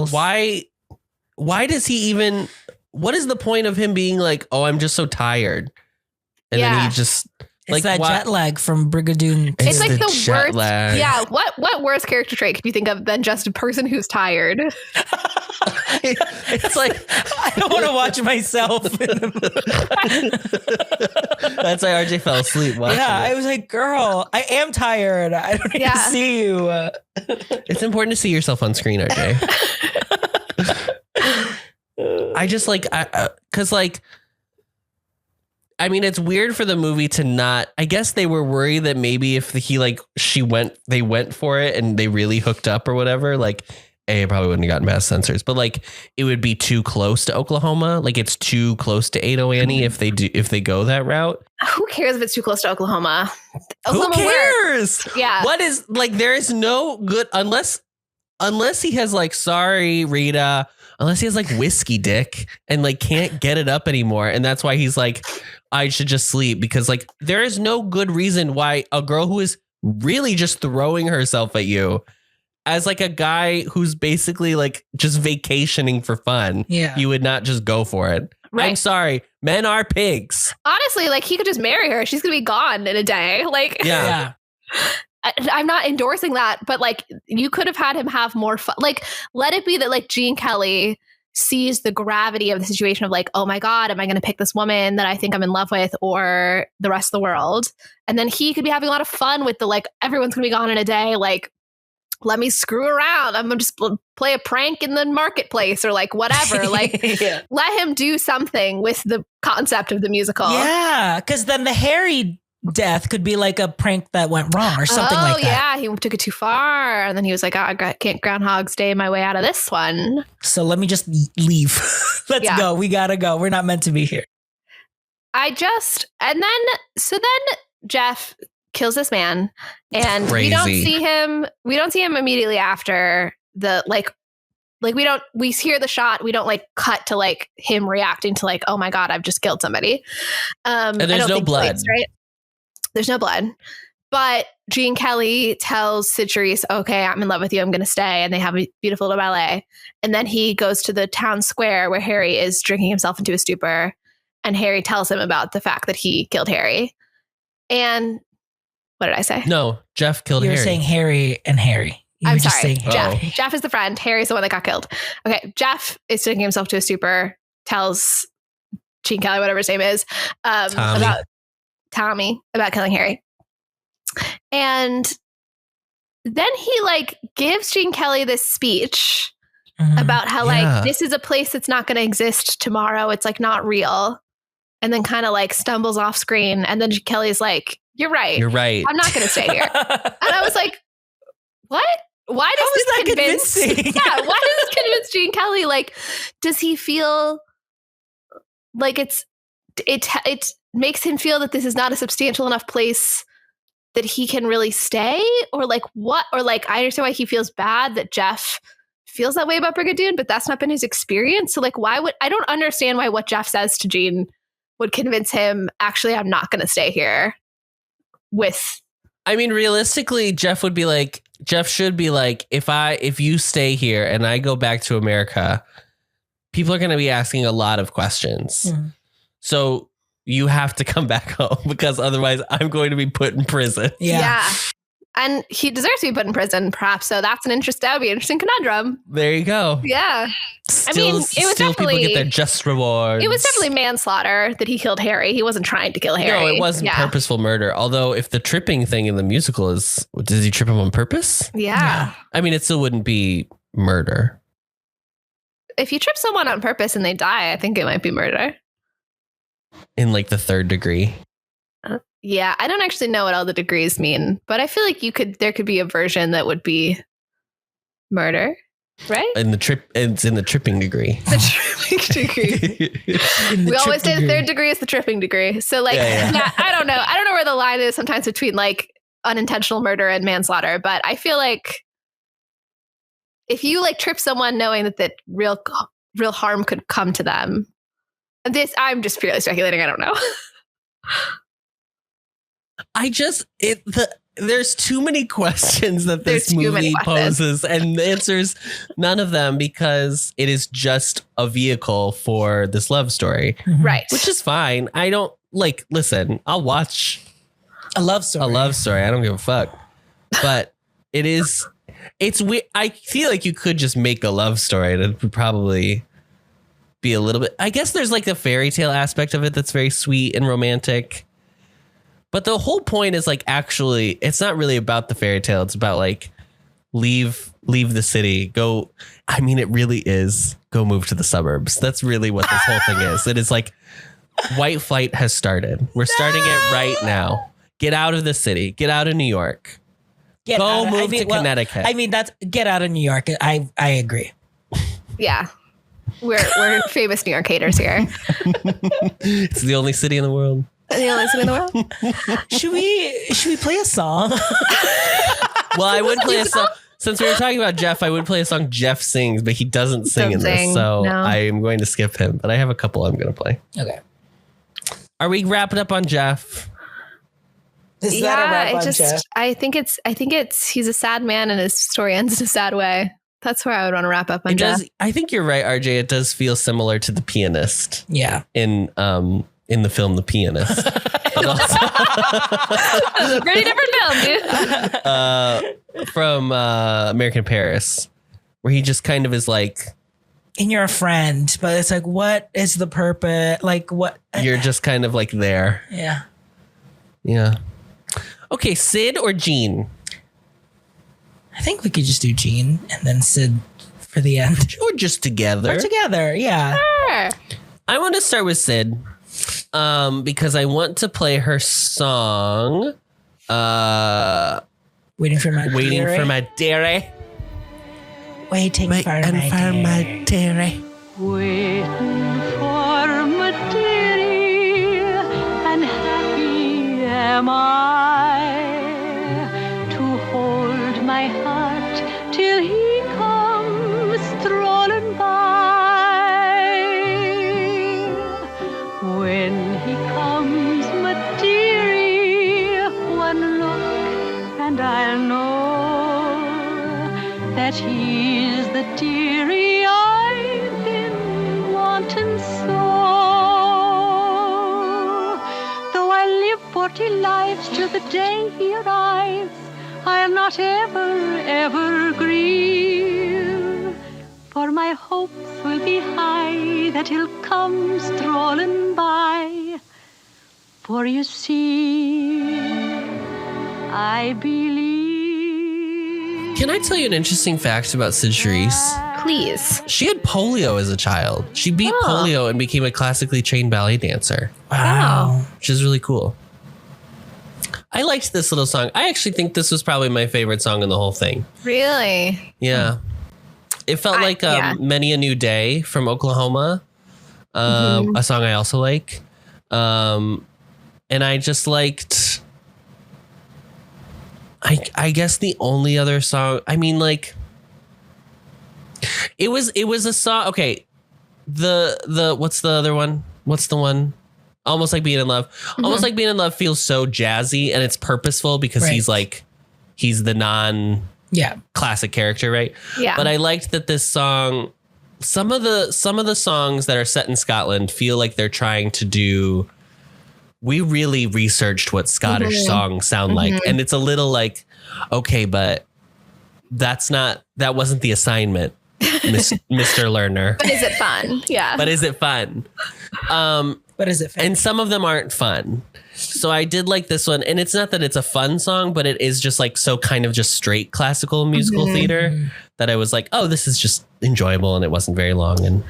why does he even, what is the point of him being like, oh, I'm just so tired, and then he just it's like that jet lag from Brigadoon. It's like the worst lag. Yeah, what worse character trait could you think of than just a person who's tired? It's like I don't want to watch myself. That's why RJ fell asleep watching it. I was like, girl, I am tired. I don't need to see you. It's important to see yourself on screen, RJ. I just like, because like I mean, it's weird for the movie to not. I guess they were worried that maybe if they went for it and they really hooked up or whatever, like, it probably wouldn't have gotten past censors, but like it would be too close to Oklahoma. Like it's too close to Ado Annie if they go that route. Who cares if it's too close to Oklahoma? Who cares? Yeah. What is like? There is no good unless he has like, sorry, Rita. Unless he has like whiskey dick and like can't get it up anymore, and that's why he's like, I should just sleep, because like there is no good reason why a girl who is really just throwing herself at you as like a guy who's basically like just vacationing for fun, you would not just go for it. Right. I'm sorry. Men are pigs. Honestly, like he could just marry her. She's going to be gone in a day. Like, yeah. I'm not endorsing that, but like you could have had him have more fun. Like, let it be that like Gene Kelly sees the gravity of the situation of like, oh my God, am I going to pick this woman that I think I'm in love with or the rest of the world? And then he could be having a lot of fun with the like, everyone's going to be gone in a day. Like, let me screw around. I'm going to just play a prank in the marketplace or like whatever. Like let him do something with the concept of the musical. Yeah. Cause then the Harry death could be like a prank that went wrong or something like that. Oh yeah. He took it too far. And then he was like, oh, I can't Groundhog's Day my way out of this one. So let me just leave. Let's go. We got to go. We're not meant to be here. And then Jeff kills this man, and we don't see him immediately after the we hear the shot. We don't like cut to like him reacting to like, oh my God, I've just killed somebody. And there's no blood, right? There's no blood, but Gene Kelly tells Sid Charisse, okay, I'm in love with you. I'm going to stay. And they have a beautiful little ballet. And then he goes to the town square where Harry is drinking himself into a stupor. And Harry tells him about the fact that he killed Harry. And what did I say? No, Jeff killed Harry. You were saying Harry and Harry. I'm sorry. Jeff. Jeff is the friend. Harry's the one that got killed. Okay. Jeff is drinking himself to a stupor, tells Gene Kelly, whatever his name is, about killing Harry. And then he like gives Gene Kelly this speech about how like this is a place that's not going to exist tomorrow. It's like not real. And then kind of like stumbles off screen. And then Gene Kelly's like, You're right. I'm not going to stay here. And I was like, what? Why does this convince? Yeah, why does this convince Gene Kelly? Like, does he feel like it makes him feel that this is not a substantial enough place that he can really stay? Or like what? Or like, I understand why he feels bad that Jeff feels that way about Brigadoon, but that's not been his experience. So like, I don't understand why what Jeff says to Gene would convince him, actually, I'm not going to stay here. I mean, realistically, Jeff should be like, if you stay here and I go back to America, people are going to be asking a lot of questions. So you have to come back home, because otherwise I'm going to be put in prison. Yeah. And he deserves to be put in prison, perhaps. So that would be an interesting conundrum. There you go. Yeah. It was definitely, people get their just rewards. It was definitely manslaughter that he killed Harry. He wasn't trying to kill Harry. No, it wasn't purposeful murder. Although if the tripping thing in the musical is, does he trip him on purpose? Yeah. I mean, it still wouldn't be murder. If you trip someone on purpose and they die, I think it might be murder. In like the third degree. Yeah, I don't actually know what all the degrees mean, but I feel like there could be a version that would be murder, right? It's in the tripping degree. The tripping degree. We always say the third degree is the tripping degree. So like, I don't know. I don't know where the line is sometimes between like unintentional murder and manslaughter, but I feel like if you like trip someone knowing that real harm could come to them, I'm just purely speculating. I don't know. There's too many questions that this movie poses, and answers none of them, because it is just a vehicle for this love story. Right. Which is fine. I don't listen, I'll watch a love story. I don't give a fuck. But it's weird. I feel like you could just make a love story. It would probably be a little bit, I guess there's like the fairy tale aspect of it that's very sweet and romantic. But the whole point is like, actually, it's not really about the fairy tale. It's about like, leave the city, go. I mean, it really is go move to the suburbs. That's really what this whole thing is. It is like, White flight has started. We're starting it right now. Get out of the city. Get out of New York. Move to Connecticut. I mean, get out of New York. I agree. Yeah. We're famous New York haters here. It's the only city in the world. The only city in the world. Should we play a song? Well, I would play a song. Since we were talking about Jeff, I would play a song Jeff sings, but he doesn't sing in this. So I am going to skip him. But I have a couple I'm going to play. Okay. Are we wrapping up on Jeff? Is that a wrap on Jeff? I think it's he's a sad man and his story ends in a sad way. That's where I would want to wrap up on Jeff. I think you're right, RJ. It does feel similar to The Pianist. Yeah. In the film The Pianist. Pretty different film, dude. From American Paris, where he just kind of is like, and you're a friend, but it's like, what is the purpose? Like, what? You're just kind of like there. Yeah. Yeah. Okay, Sid or Gene? I think we could just do Gene and then Sid for the end. Or just together. Or together, yeah. Sure. I want to start with Sid because I want to play her song. Waiting for my dearie. Waiting for my dearie. Waiting for my dearie. And happy am I to hold my heart till he comes strolling by. When he comes, my dearie, one look and I'll know that he's the dearie I've been wanting so. Though I live 40 lives till the day he arrives, I'll not ever grieve, for my hopes will be high that he'll come strolling by. For you see, I believe. Can I tell you an interesting fact about Sid Charisse? Please. She had polio as a child. She beat polio and became a classically trained ballet dancer. Wow. Which is really cool. I liked this little song. I actually think this was probably my favorite song in the whole thing. Really? Yeah. It felt like Many a New Day from Oklahoma. A song I also like. And I just liked... I guess the only other song... I mean, like... It was a song... Okay. The what's the other one? What's the one? Almost Like Being in Love. Almost Like Being in Love feels so jazzy and it's purposeful because he's the classic character, right? Yeah. But I liked that this song, some of the songs that are set in Scotland feel like they're trying to do. We really researched what Scottish songs sound like, and it's a little like, okay, but that wasn't the assignment, Mr. Lerner. But is it fun? Yeah. But is it fun? But is it fun? And some of them aren't fun. So I did like this one. And it's not that it's a fun song, but it is just like so kind of just straight classical musical theater that I was like, oh, this is just enjoyable. And it wasn't very long. And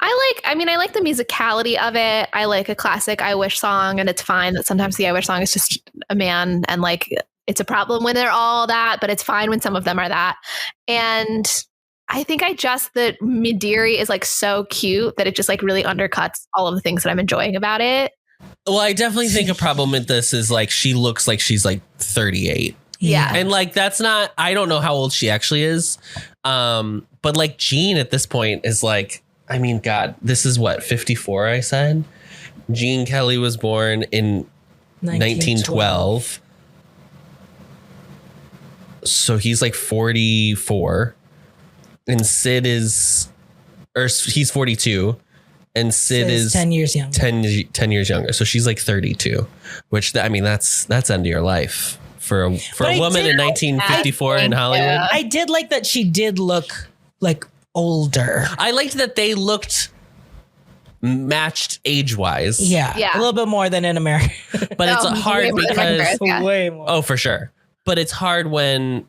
I like the musicality of it. I like a classic I Wish song, and it's fine that sometimes the I Wish song is just a man, and like it's a problem when they're all that, but it's fine when some of them are that. And I think that Midiri is like so cute that it just like really undercuts all of the things that I'm enjoying about it. Well, I definitely think a problem with this is like she looks like she's like 38. Yeah. And like that's not, I don't know how old she actually is. But like Jean at this point is like, I mean, God, this is what, 54, I said? Gene Kelly was born in 1912. So he's like 44. And Sid he's 42. And Sid is 10 years younger. 10 years younger. So she's like 32, which I mean, that's end of your life for a woman in 1954 in Hollywood. I did like that she did look like older. I liked that they looked matched age-wise. Yeah. A little bit more than in America. But it's hard because way more. Oh, for sure. But it's hard when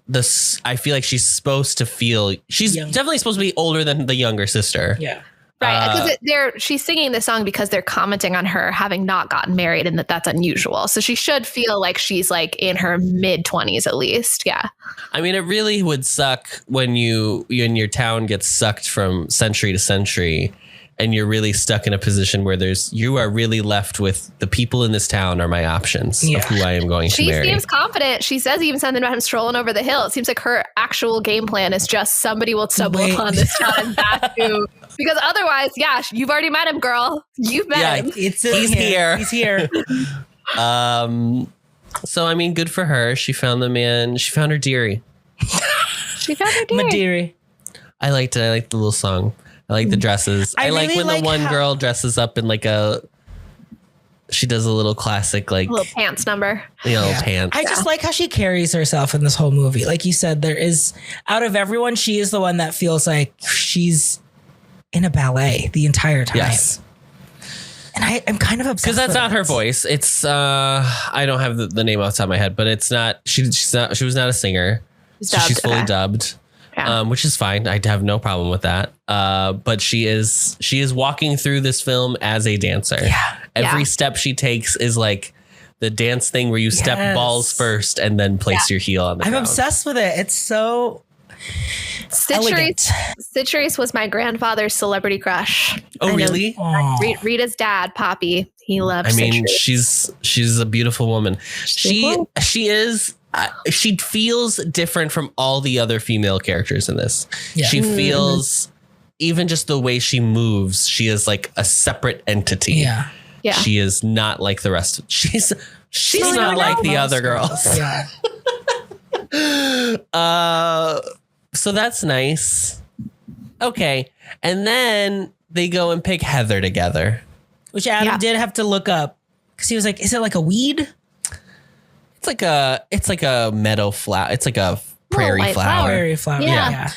I feel like she's supposed to feel, she's definitely supposed to be older than the younger sister. Yeah. Right, because she's singing this song because they're commenting on her having not gotten married and that's unusual. So she should feel like she's like in her mid-20s at least. Yeah. I mean, it really would suck when you in your town gets sucked from century to century and you're really stuck in a position where you are really left with the people in this town are my options of who I am going to marry. She seems confident. She says even something about him strolling over the hill. It seems like her actual game plan is just somebody will stumble upon this town back to... Because otherwise, you've already met him, girl. You've met him. He's here. He's here. So, I mean, good for her. She found the man. She found her dearie. She found her dearie. Dearie. I liked it. I liked the little song. I like the dresses. I like when the one girl dresses up in like she does a little classic, like... little pants number. Pants. I just like how she carries herself in this whole movie. Like you said, out of everyone, she is the one that feels like she's in a ballet the entire time. Yes. And I'm kind of obsessed because that's with not her voice. It's I don't have the name off the top of my head, but it's not. She was not a singer. She's fully dubbed, which is fine. I have no problem with that. But she is walking through this film as a dancer. Yeah. Every step she takes is like the dance thing where you step balls first and then place your heel on the ground. I'm obsessed with it. It's so. Citrus was my grandfather's celebrity crush. Oh, really? Rita's dad, Poppy. He loved. I mean, Citrus. she's a beautiful woman. She is. She feels different from all the other female characters in this. Yeah. She feels, even just the way she moves, she is like a separate entity. Yeah. She is not like the rest. She's not like the other girls. Yeah. So that's nice. Okay. And then they go and pick Heather together. Which Adam did have to look up because he was like, is it like a weed? It's like a meadow flower. It's like a prairie flower. Prairie flower. Yeah.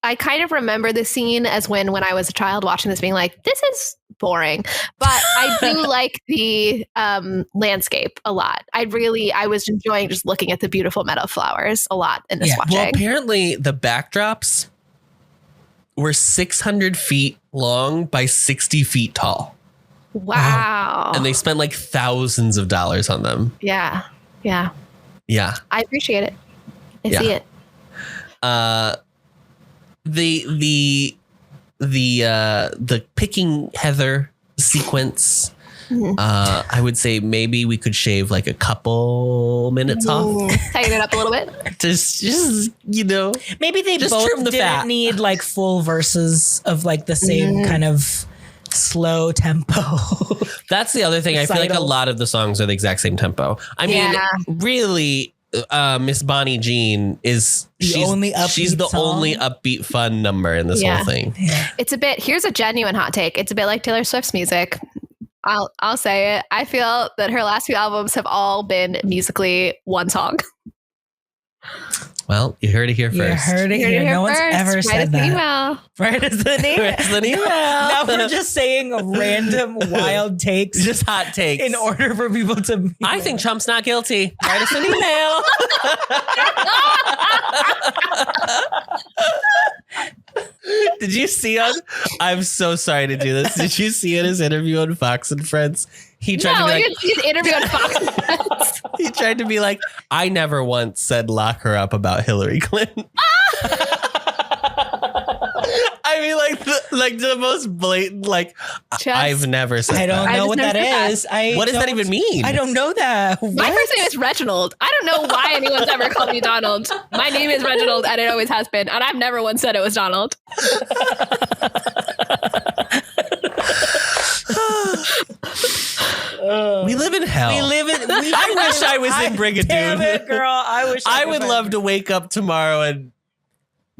I kind of remember the scene as when I was a child watching this being like, this is boring, but I do like the landscape a lot. I was enjoying just looking at the beautiful meadow flowers a lot in this watching. Well, apparently the backdrops were 600 feet long by 60 feet tall. Wow. And they spent like thousands of dollars on them. Yeah. Yeah. Yeah. I appreciate it. I see it. The picking Heather sequence, I would say maybe we could shave like a couple minutes off. Tighten it up a little bit. just maybe they just both trim the didn't fat. need like full verses of like the same kind of slow tempo. That's the other thing. I feel like a lot of the songs are the exact same tempo. I mean, really, Miss Bonnie Jean is she's the only upbeat fun number in this whole thing. Yeah. It's a bit. Here's a genuine hot take. It's a bit like Taylor Swift's music. I'll say it. I feel that her last few albums have all been musically one song. Well, you heard it here first. You heard it here. No one's ever said that. Email. Right as the name. Now we're just saying random wild takes. Just hot takes. In order for people to... I think Trump's not guilty. Write us an email. Did you see I'm so sorry to do this. Did you see in his interview on Fox and Friends? He tried to be like, his interview on Fox and Friends. He tried to be like, I never once said lock her up about Hillary Clinton. I mean, like the most blatant, I've never said I don't know what that is. What does that even mean? I don't know that. My first name is Reginald. I don't know why anyone's ever called me Donald. My name is Reginald and it always has been. And I've never once said it was Donald. We live in hell. I wish I was in Brigadoon. Damn it, girl. I would love to wake up tomorrow and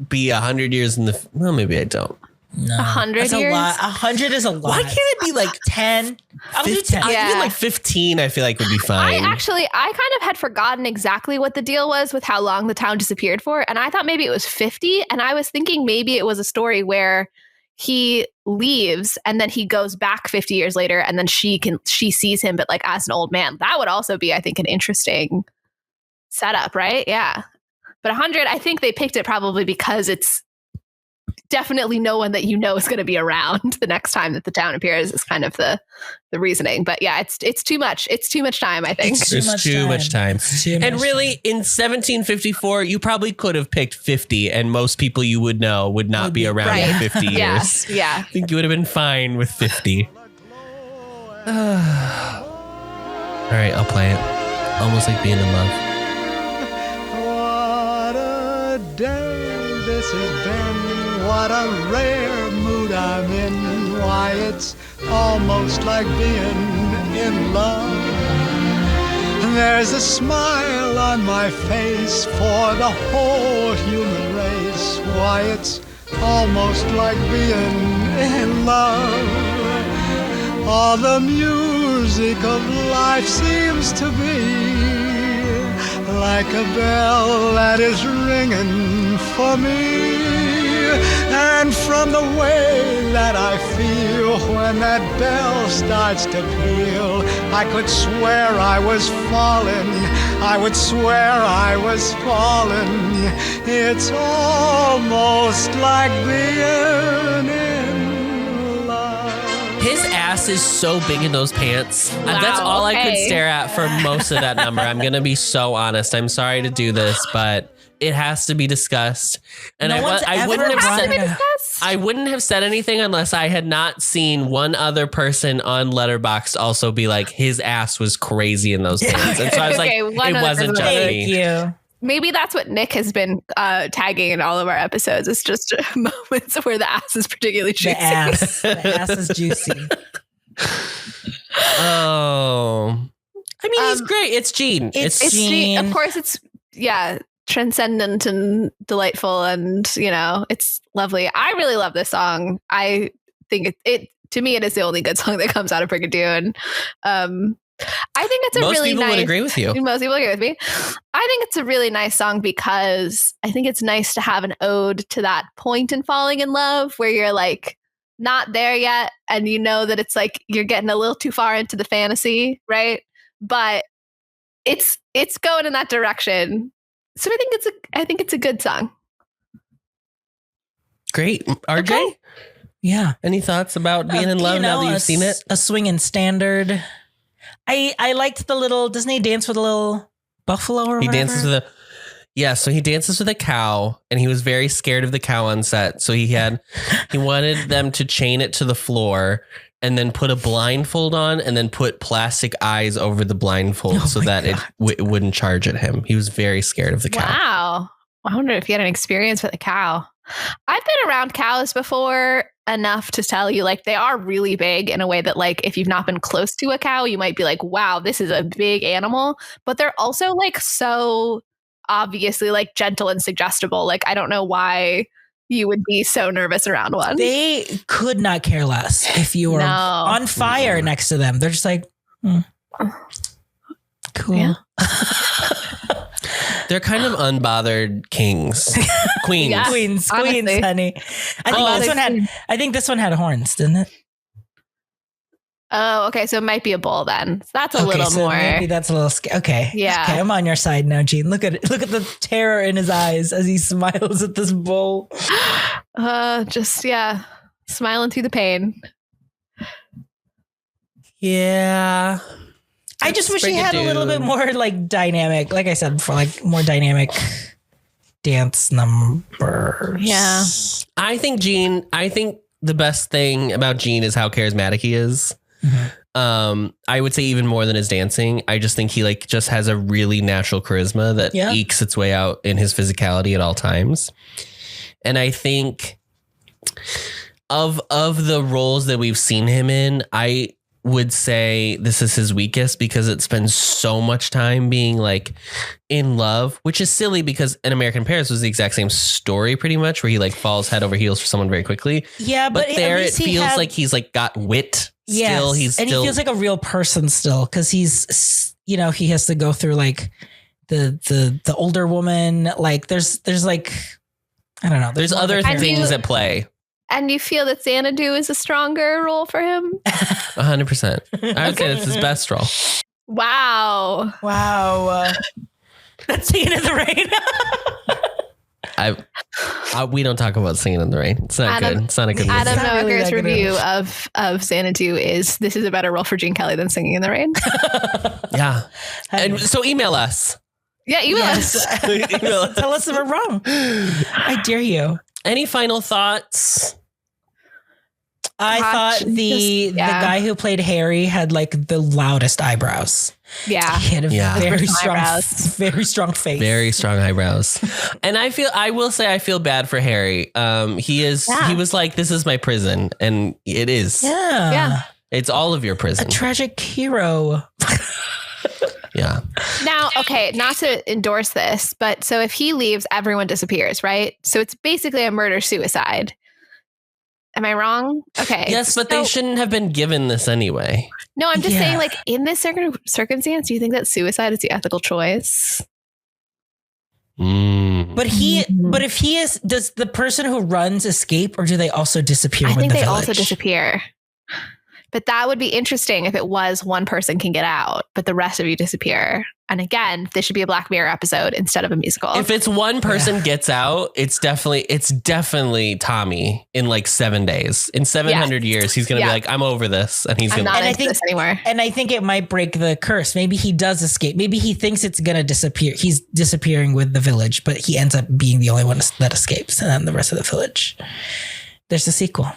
be 100 years in the... Well, maybe I don't. No. 100 years? 100 is a lot. Why can't it be like 10? I'll do 10. Even like 15, I feel like would be fine. I kind of had forgotten exactly what the deal was with how long the town disappeared for. And I thought maybe it was 50. And I was thinking maybe it was a story where he leaves and then he goes back 50 years later and then she sees him, but like as an old man. That would also be, I think, an interesting setup, right? Yeah. But 100, I think they picked it probably because it's definitely no one that you know is going to be around the next time that the town appears is kind of the reasoning. But yeah, it's too much. It's too much time, I think. There's too much time. And really, in 1754, you probably could have picked 50, and most people you would know would not be around in 50 years. Yeah. I think you would have been fine with 50. All right, I'll play it. Almost like being in love. What a day this has been. What a rare mood I'm in. Why, it's almost like being in love. There's a smile on my face for the whole human race. Why, it's almost like being in love. All the music of life seems to be like a bell that is ringing for me. And from the way that I feel when that bell starts to peal, I could swear I was falling. I would swear I was falling. It's almost like being in love. His ass is so big in those pants. Wow, That's all I could okay. stare at for most of that number. I'm going to be so honest. I'm sorry to do this, but it has to be discussed. And I wouldn't have said anything unless I had not seen one other person on Letterboxd also be like, his ass was crazy in those pants. And so I was Okay, like, one it other wasn't person. just Thank me. you. Maybe that's what Nick has been tagging in all of our episodes. It's just moments where the ass is particularly juicy. The ass is juicy. Oh. I mean, he's great. It's Gene. It's Gene. Gene. Of course, it's transcendent and delightful, and it's lovely. I really love this song. I think it to me, it is the only good song that comes out of Brigadoon. I think it's a Most really people nice. would agree with you. Most people agree with me. I think it's a really nice song because I think it's nice to have an ode to that point in falling in love where you're like not there yet, and you know that it's like you're getting a little too far into the fantasy, right? But it's going in that direction. So I think it's a good song. Great. RJ? Okay. Yeah. Any thoughts about being in love now that you've seen it? A swinging standard. I liked the little, doesn't he dance with a little buffalo or He whatever? dances with so he dances with a cow, and he was very scared of the cow on set. So he wanted them to chain it to the floor and then put a blindfold on and then put plastic eyes over the blindfold so that it wouldn't charge at him. He was very scared of the cow. Wow. I wonder if you had an experience with a cow. I've been around cows before enough to tell you, like, they are really big in a way that, like, if you've not been close to a cow, you might be like, wow, this is a big animal. But they're also, like, so obviously, like, gentle and suggestible. Like, I don't know why you would be so nervous around one. They could not care less if you were on fire next to them. They're just like, cool. Yeah. They're kind of unbothered kings. Queens. Yeah. Queens, honestly. honey. I think this one had horns, didn't it? Oh, okay. So it might be a bull then. So that's a little more. Maybe that's a little okay. Yeah. Okay, I'm on your side now, Gene. Look at it. Look at the terror in his eyes as he smiles at this bull. Smiling through the pain. Yeah. I just wish he had a little bit more like dynamic, like I said before, like more dynamic dance numbers. Yeah. I think the best thing about Gene is how charismatic he is. Mm-hmm. I would say even more than his dancing. I just think he like just has a really natural charisma that ekes its way out in his physicality at all times. And I think of the roles that we've seen him in, I would say this is his weakest because it spends so much time being like in love, which is silly because In American Paris was the exact same story pretty much, where he like falls head over heels for someone very quickly. Yeah, but there it feels like he's like got wit. Still, he feels like a real person still because he's he has to go through like the older woman. Like there's like I don't know. There's other things at play. And you feel that Xanadu is a stronger role for him? 100%. I would say that's his best role. Wow. That's Singing in the Rain. We don't talk about Singing in the Rain. It's not good. It's not a good movie. Adam really Noaker's that good review of Xanadu is this is a better role for Gene Kelly than Singing in the Rain. Yeah. And so email us. Yeah, email us. Email us. Tell us if we're wrong. I dare you. Any final thoughts? I thought the guy who played Harry had like the loudest eyebrows. Yeah. He had a very strong face. Very strong eyebrows. And I will say I feel bad for Harry. He was like, this is my prison. And it is. Yeah. It's all of your prison. A tragic hero. Yeah. Now, okay, not to endorse this, but so if he leaves, everyone disappears, right? So it's basically a murder-suicide. Am I wrong? Okay. Yes, but they shouldn't have been given this anyway. No, I'm just saying, like, in this circumstance, do you think that suicide is the ethical choice? But if he is, does the person who runs escape, or do they also disappear? I think they also disappear. But that would be interesting if it was one person can get out, but the rest of you disappear. And again, this should be a Black Mirror episode instead of a musical. If it's one person gets out, it's definitely Tommy in like 7 days. In 700 years, he's going to be like, I'm over this. And he's going to not into this anymore. And I think it might break the curse. Maybe he does escape. Maybe he thinks it's going to disappear. He's disappearing with the village, but he ends up being the only one that escapes. And then the rest of the village. There's a sequel.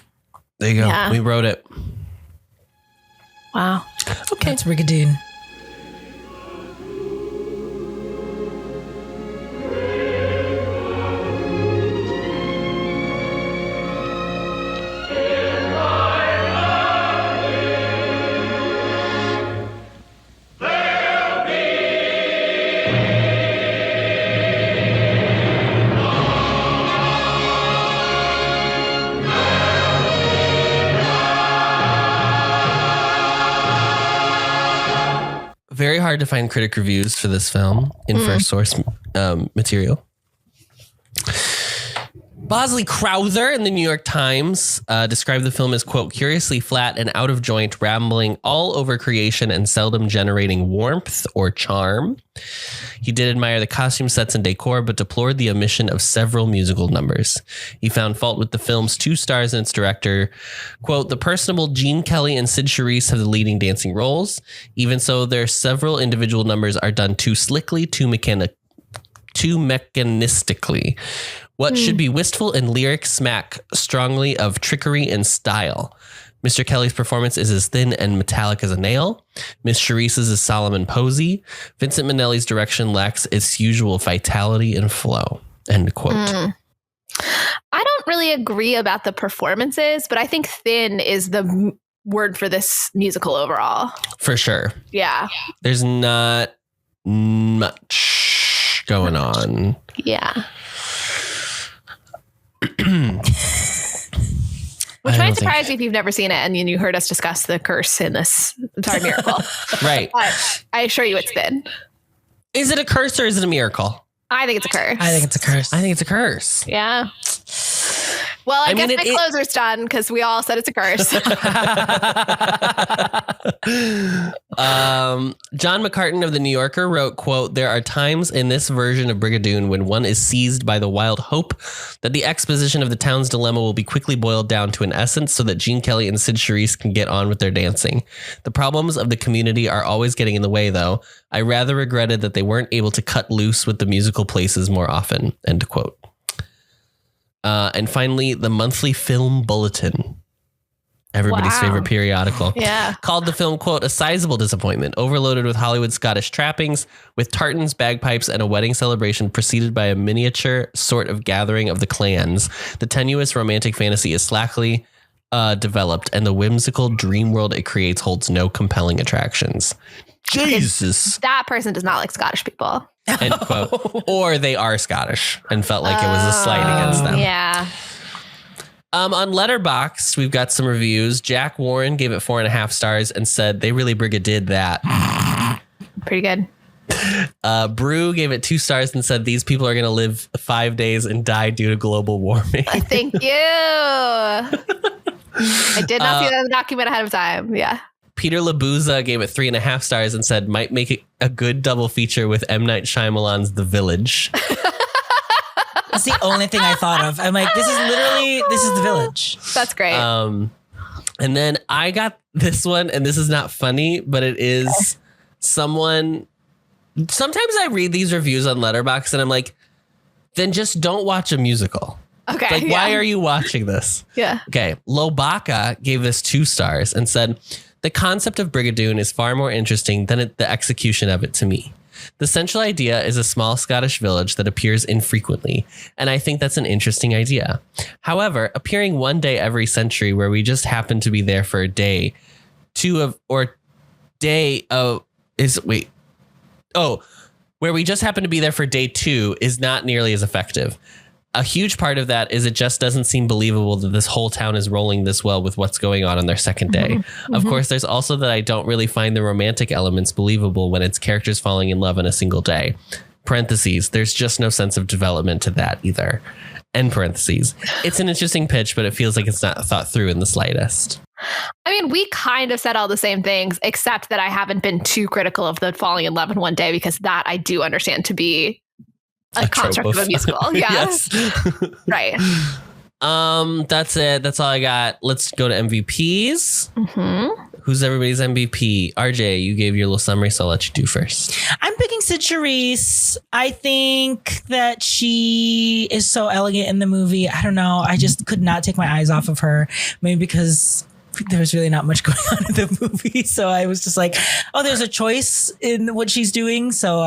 There you go. Yeah. We wrote it. Wow. Okay. That's Brigadoon. Very hard to find critic reviews for this film in first source material. Bosley Crowther in the New York Times described the film as, quote, curiously flat and out of joint, rambling all over creation and seldom generating warmth or charm. He did admire the costume sets and decor, but deplored the omission of several musical numbers. He found fault with the film's 2 stars and its director. Quote, the personable Gene Kelly and Sid Charisse have the leading dancing roles. Even so, their several individual numbers are done too slickly, too mechanistically. What should be wistful and lyric smack strongly of trickery and style. Mr. Kelly's performance is as thin and metallic as a nail. Miss Charisse's is solemn and posy. Vincent Minnelli's direction lacks its usual vitality and flow. End quote. I don't really agree about the performances, but I think thin is the word for this musical overall. For sure. Yeah. There's not much going on. Yeah. Which might surprise you if you've never seen it and you heard us discuss the curse in this entire miracle. Right. But I assure you it's thin. Is it a curse or is it a miracle? I think it's a curse. I think it's a curse. I think it's a curse. Yeah. Well, I guess my closer's done because we all said it's a curse. John McCartan of The New Yorker wrote, quote, there are times in this version of Brigadoon when one is seized by the wild hope that the exposition of the town's dilemma will be quickly boiled down to an essence so that Gene Kelly and Sid Charisse can get on with their dancing. The problems of the community are always getting in the way, though. I rather regretted that they weren't able to cut loose with the musical places more often, end quote. And finally, the Monthly Film Bulletin, everybody's favorite periodical, called the film, quote, a sizable disappointment, overloaded with Hollywood Scottish trappings, with tartans, bagpipes, and a wedding celebration preceded by a miniature sort of gathering of the clans. The tenuous romantic fantasy is slackly developed, and the whimsical dream world it creates holds no compelling attractions. Jesus. That person does not like Scottish people. End quote. Or they are Scottish and felt like it was a slight against them. Yeah. On Letterboxd, we've got some reviews. Jack Warren gave it 4.5 stars and said they really did that. Pretty good. Brew gave it 2 stars and said these people are going to live 5 days and die due to global warming. Thank you. I did not see that in the document ahead of time. Yeah. Peter Labuza gave it 3.5 stars and said might make it a good double feature with M. Night Shyamalan's The Village. That's the only thing I thought of. I'm like, this is the village. That's great. And then I got this one, and this is not funny, but it is someone. Sometimes I read these reviews on Letterboxd and I'm like, then just don't watch a musical. Okay. Like, why are you watching this? Yeah. Okay. Lobaka gave this 2 stars and said, the concept of Brigadoon is far more interesting than the execution of it to me. The central idea is a small Scottish village that appears infrequently, and I think that's an interesting idea. However, appearing one day every century where we just happen to be there for a day, where we just happen to be there for day 2 is not nearly as effective. A huge part of that is it just doesn't seem believable that this whole town is rolling this well with what's going on their second day. Mm-hmm. Of course, there's also that I don't really find the romantic elements believable when it's characters falling in love in a single day. Parentheses, there's just no sense of development to that either. End parentheses. It's an interesting pitch, but it feels like it's not thought through in the slightest. I mean, we kind of said all the same things, except that I haven't been too critical of the falling in love in one day, because that I do understand to be a construct of a musical. Yeah. Yes. Right. That's it. That's all I got. Let's go to MVPs. Mm-hmm. Who's everybody's MVP? RJ, you gave your little summary, so I'll let you do first. I'm picking Sid Charisse. I think that she is so elegant in the movie. I don't know. I just could not take my eyes off of her. Maybe because there's really not much going on in the movie. So I was just like, oh, there's a choice in what she's doing. So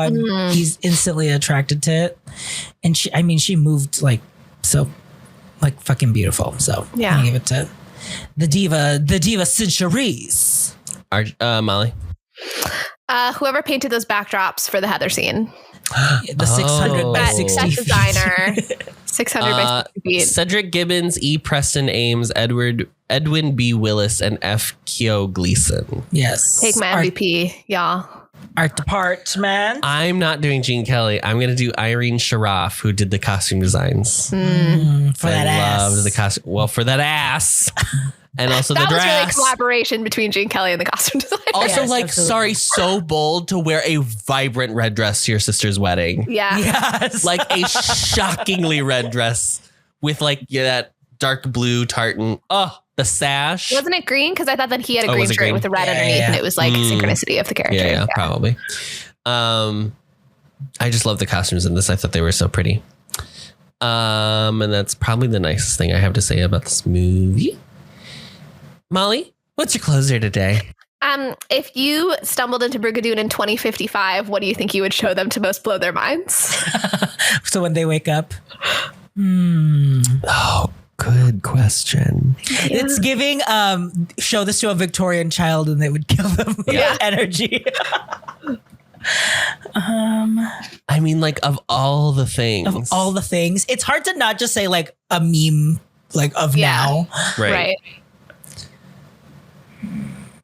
he's instantly attracted to it. And she moved like fucking beautiful. So yeah, I give it to the diva Sid Charisse. Molly. Whoever painted those backdrops for the Heather scene. The 600 by 60 that feet. designer. 600 by 60 feet. Cedric Gibbons, E. Preston Ames, Edwin B. Willis, and F. Keo Gleason. Yes. Take my MVP, y'all. Art department. I'm not doing Gene Kelly. I'm going to do Irene Sharaf, who did the costume designs. For that ass. Loved the costume. Well, for that ass. And also the dress. That was really a collaboration between Gene Kelly and the costume designer. Also, Yes, absolutely. so bold to wear a vibrant red dress to your sister's wedding. Yeah. Yes. Like a shockingly red dress with that dark blue tartan. Oh, the sash. Wasn't it green? Because I thought that he had a green was it shirt green? with the red underneath, and it was like synchronicity of the character. Yeah, probably. I just love the costumes in this. I thought they were so pretty. And that's probably the nicest thing I have to say about this movie. Molly, what's your closer today? If you stumbled into Brigadoon in 2055, what do you think you would show them to most blow their minds? So when they wake up. Oh, good question. Yeah. It's giving show this to a Victorian child and they would kill them with energy. I mean, of all the things. It's hard to not just say like a meme of now. Right.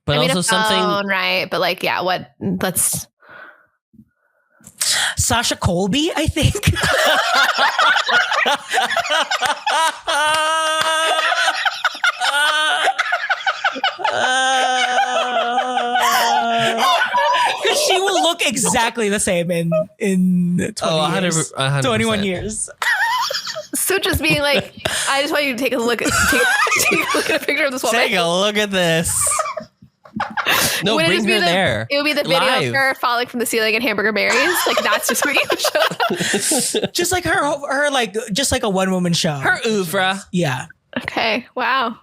But also something right. But let's Sasha Colby, I think. She will look exactly the same in 21 years. So just being like, I just want you to take a look at a picture of this woman. Take a look at this. No, bring her there. It would be the video of her falling from the ceiling at Hamburger Mary's. That's just what you would show. Just like her just like a one woman show. Her oeuvre. Yeah. Okay. Wow.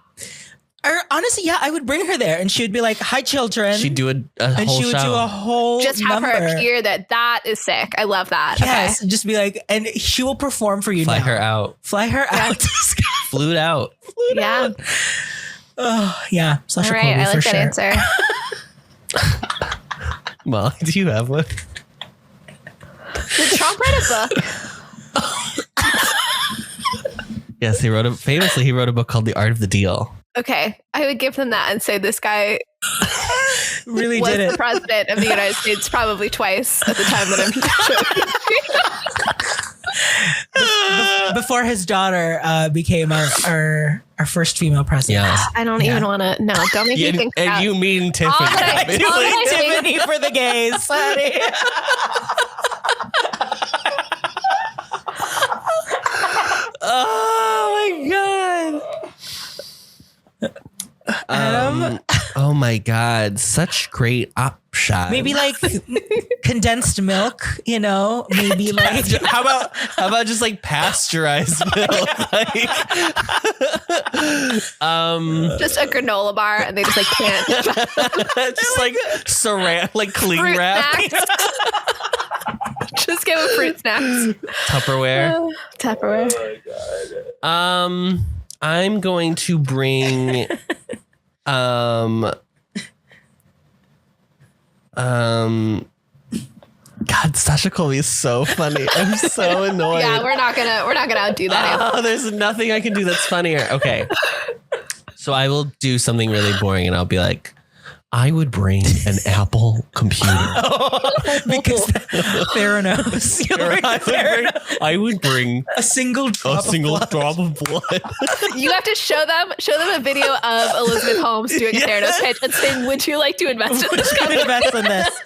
Honestly, yeah, I would bring her there and she would be like, hi, children. She'd do a whole show. And she would do a whole just have number. her appear that is sick. I love that. Yes. Okay. Just be like, and she will perform for you Fly now. her out. Flute out. Yeah. Oh, yeah. Sasha All right. Colby, I like that sure. answer. Molly, do you have one? Did Trump write a book? Yes, he wrote a book called The Art of the Deal. Okay. I would give them that and say this guy really was did it. the president of the United States probably twice at the time that I'm before his daughter became our first female president. Yeah. I don't even want to. No, don't make me think and that. you mean Tiffany. I Tiffany for the gays. God, such great options. Maybe like condensed milk, you know? Maybe like how about just like pasteurized milk? Just a granola bar, and they just like can't. Just like saran, like cling Fruit wrap, snacks. Just give them fruit snacks. Tupperware. Tupperware. Oh, I'm going to bring God, Sasha Colby is so funny. I'm so annoyed. Yeah, we're not gonna outdo that. Oh, there's nothing I can do that's funnier. Okay. So I will do something really boring and I'll be like, I would bring an Apple computer. because Theranos. I would bring a single drop of blood. You have to show them a video of Elizabeth Holmes doing a Theranos pitch and saying, "Would you like to invest in this company?" Invest in this.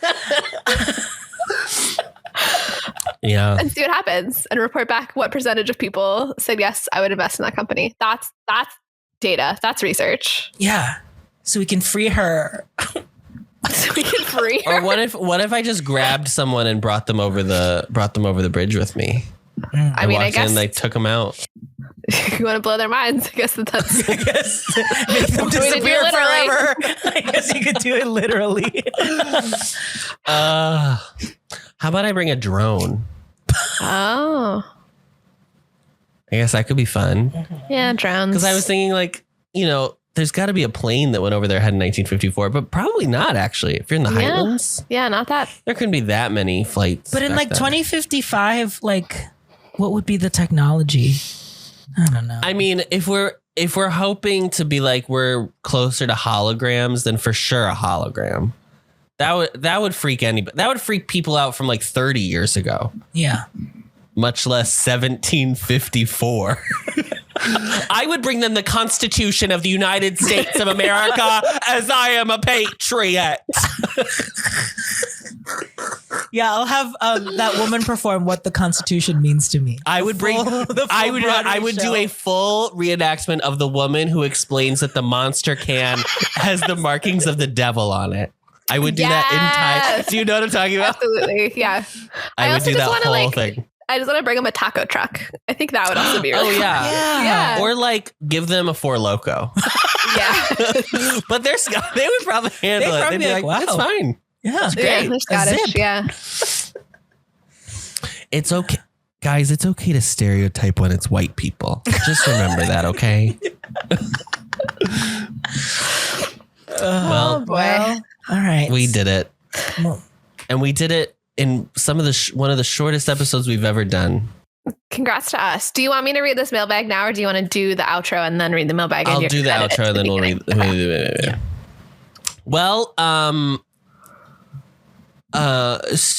Yeah. And see what happens and report back what percentage of people said, yes, I would invest in that company. That's data. That's research. Yeah. So we can free her. So we can free her. Or what if I just grabbed someone and brought them over the bridge with me? I mean, I guess and they took them out. You want to blow their minds. I guess that's I guess make them disappear forever. I guess you could do it literally. How about I bring a drone? Oh. I guess that could be fun. Yeah, drones. Because I was thinking like, you know, there's got to be a plane that went over their head in 1954, but probably not actually. If you're in the Highlands. Yeah, not that. There couldn't be that many flights. But in like 2055, like what would be the technology? I don't know. I mean, if we're hoping to be like we're closer to holograms, then for sure a hologram. That would freak anybody. That would freak people out from like 30 years ago. Yeah. Much less 1754. I would bring them the Constitution of the United States of America as I am a patriot. Yeah, I'll have that woman perform what the Constitution means to me. I would bring. I would do a full reenactment of the woman who explains that the monster can has the markings of the devil on it. I would do that entire. Do you know what I'm talking about? Absolutely, yeah. I would do that whole thing. I just want to bring them a taco truck. I think that would also be really fun. Yeah. Or like give them a Four Loko. Yeah. But they would probably handle it. They'd be like, wow, it's fine. Yeah. It's great. Yeah, they're Scottish. Yeah. It's okay. Guys, it's okay to stereotype when it's white people. Just remember that, okay? Well, all right. We did it. And we did it in some of one of the shortest episodes we've ever done. Congrats to us. Do you want me to read this mailbag now, or do you want to do the outro and then read the mailbag? I'll do the outro and then we'll read. Okay. Well, so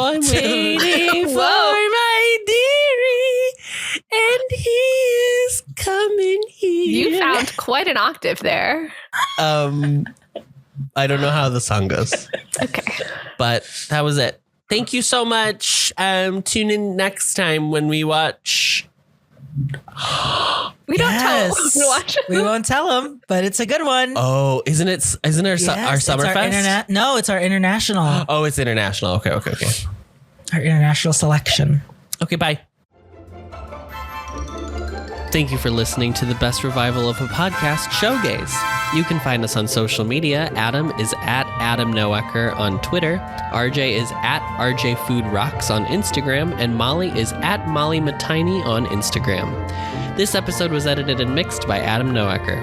I'm waiting for my dearie, and he is coming here. You found quite an octave there. I don't know how the song goes. Okay. But that was it. Thank you so much. Tune in next time when we watch. We don't tell them to watch it. We won't tell them, but it's a good one. Oh, isn't our Summerfest? No, it's our international. Oh, it's international. Okay. Our international selection. Okay, bye. Thank you for listening to the best revival of a podcast, Showgays. You can find us on social media. Adam is at Adam Noecker on Twitter. RJ is at RJ Food Rocks on Instagram. And Molly is at Molly Matiny on Instagram. This episode was edited and mixed by Adam Noecker.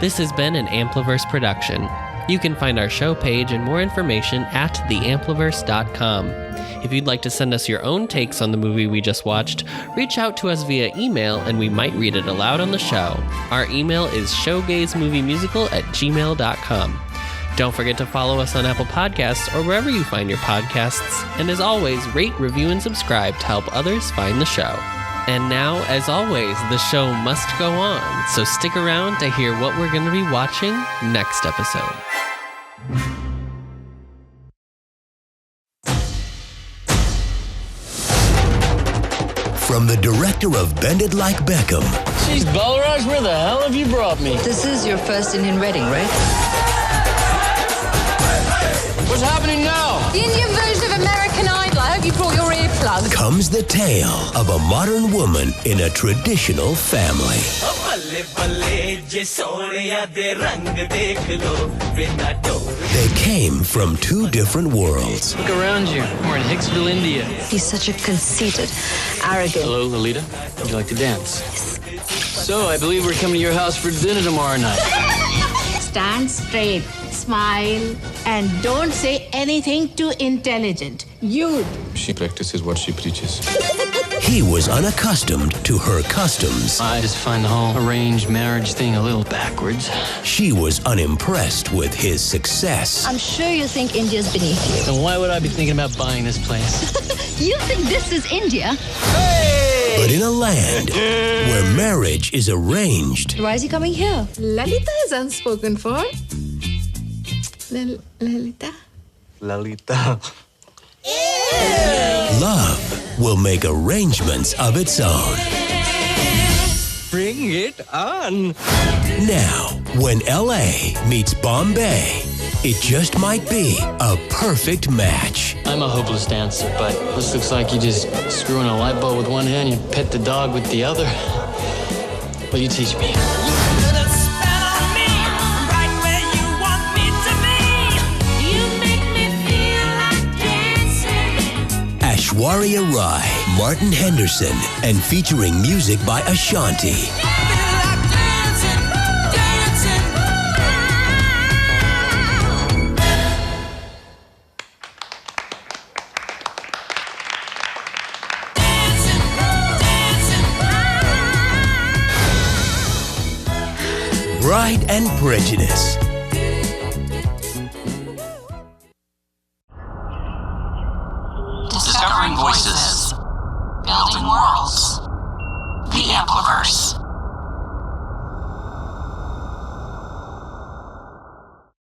This has been an Ampliverse production. You can find our show page and more information at theampliverse.com. If you'd like to send us your own takes on the movie we just watched, reach out to us via email and we might read it aloud on the show. Our email is showgaysmoviemusical@gmail.com. Don't forget to follow us on Apple Podcasts or wherever you find your podcasts. And as always, rate, review, and subscribe to help others find the show. And now, as always, the show must go on, so stick around to hear what we're going to be watching next episode. From the director of Bend It Like Beckham. Jeez, Balraj, where the hell have you brought me? This is your first Indian wedding, right? What's happening now? The Indian version of American Idol. I hope you brought your earplugs. Comes the tale of a modern woman in a traditional family. They came from two different worlds. Look around you. We're in Hicksville, India. He's such a conceited, arrogant. Hello, Lolita. Would you like to dance? So, I believe we're coming to your house for dinner tomorrow night. Stand straight, smile, and don't say anything too intelligent. She practices what she preaches. He was unaccustomed to her customs. I just find the whole arranged marriage thing a little backwards. She was unimpressed with his success. I'm sure you think India's beneath you. Then why would I be thinking about buying this place? You think this is India? But in a land where marriage is arranged, Why is he coming here? Lalita is unspoken for. Lalita? Lalita. love will make arrangements of its own. Bring it on. Now, when LA meets Bombay, it just might be a perfect match. I'm a hopeless dancer, but this looks like you just screw in a light bulb with one hand, you pet the dog with the other. Will you teach me? Aishwarya Rai, Martin Henderson, and featuring music by Ashanti. Pride and Prejudice. Discovering voices, building worlds. The Amplifier.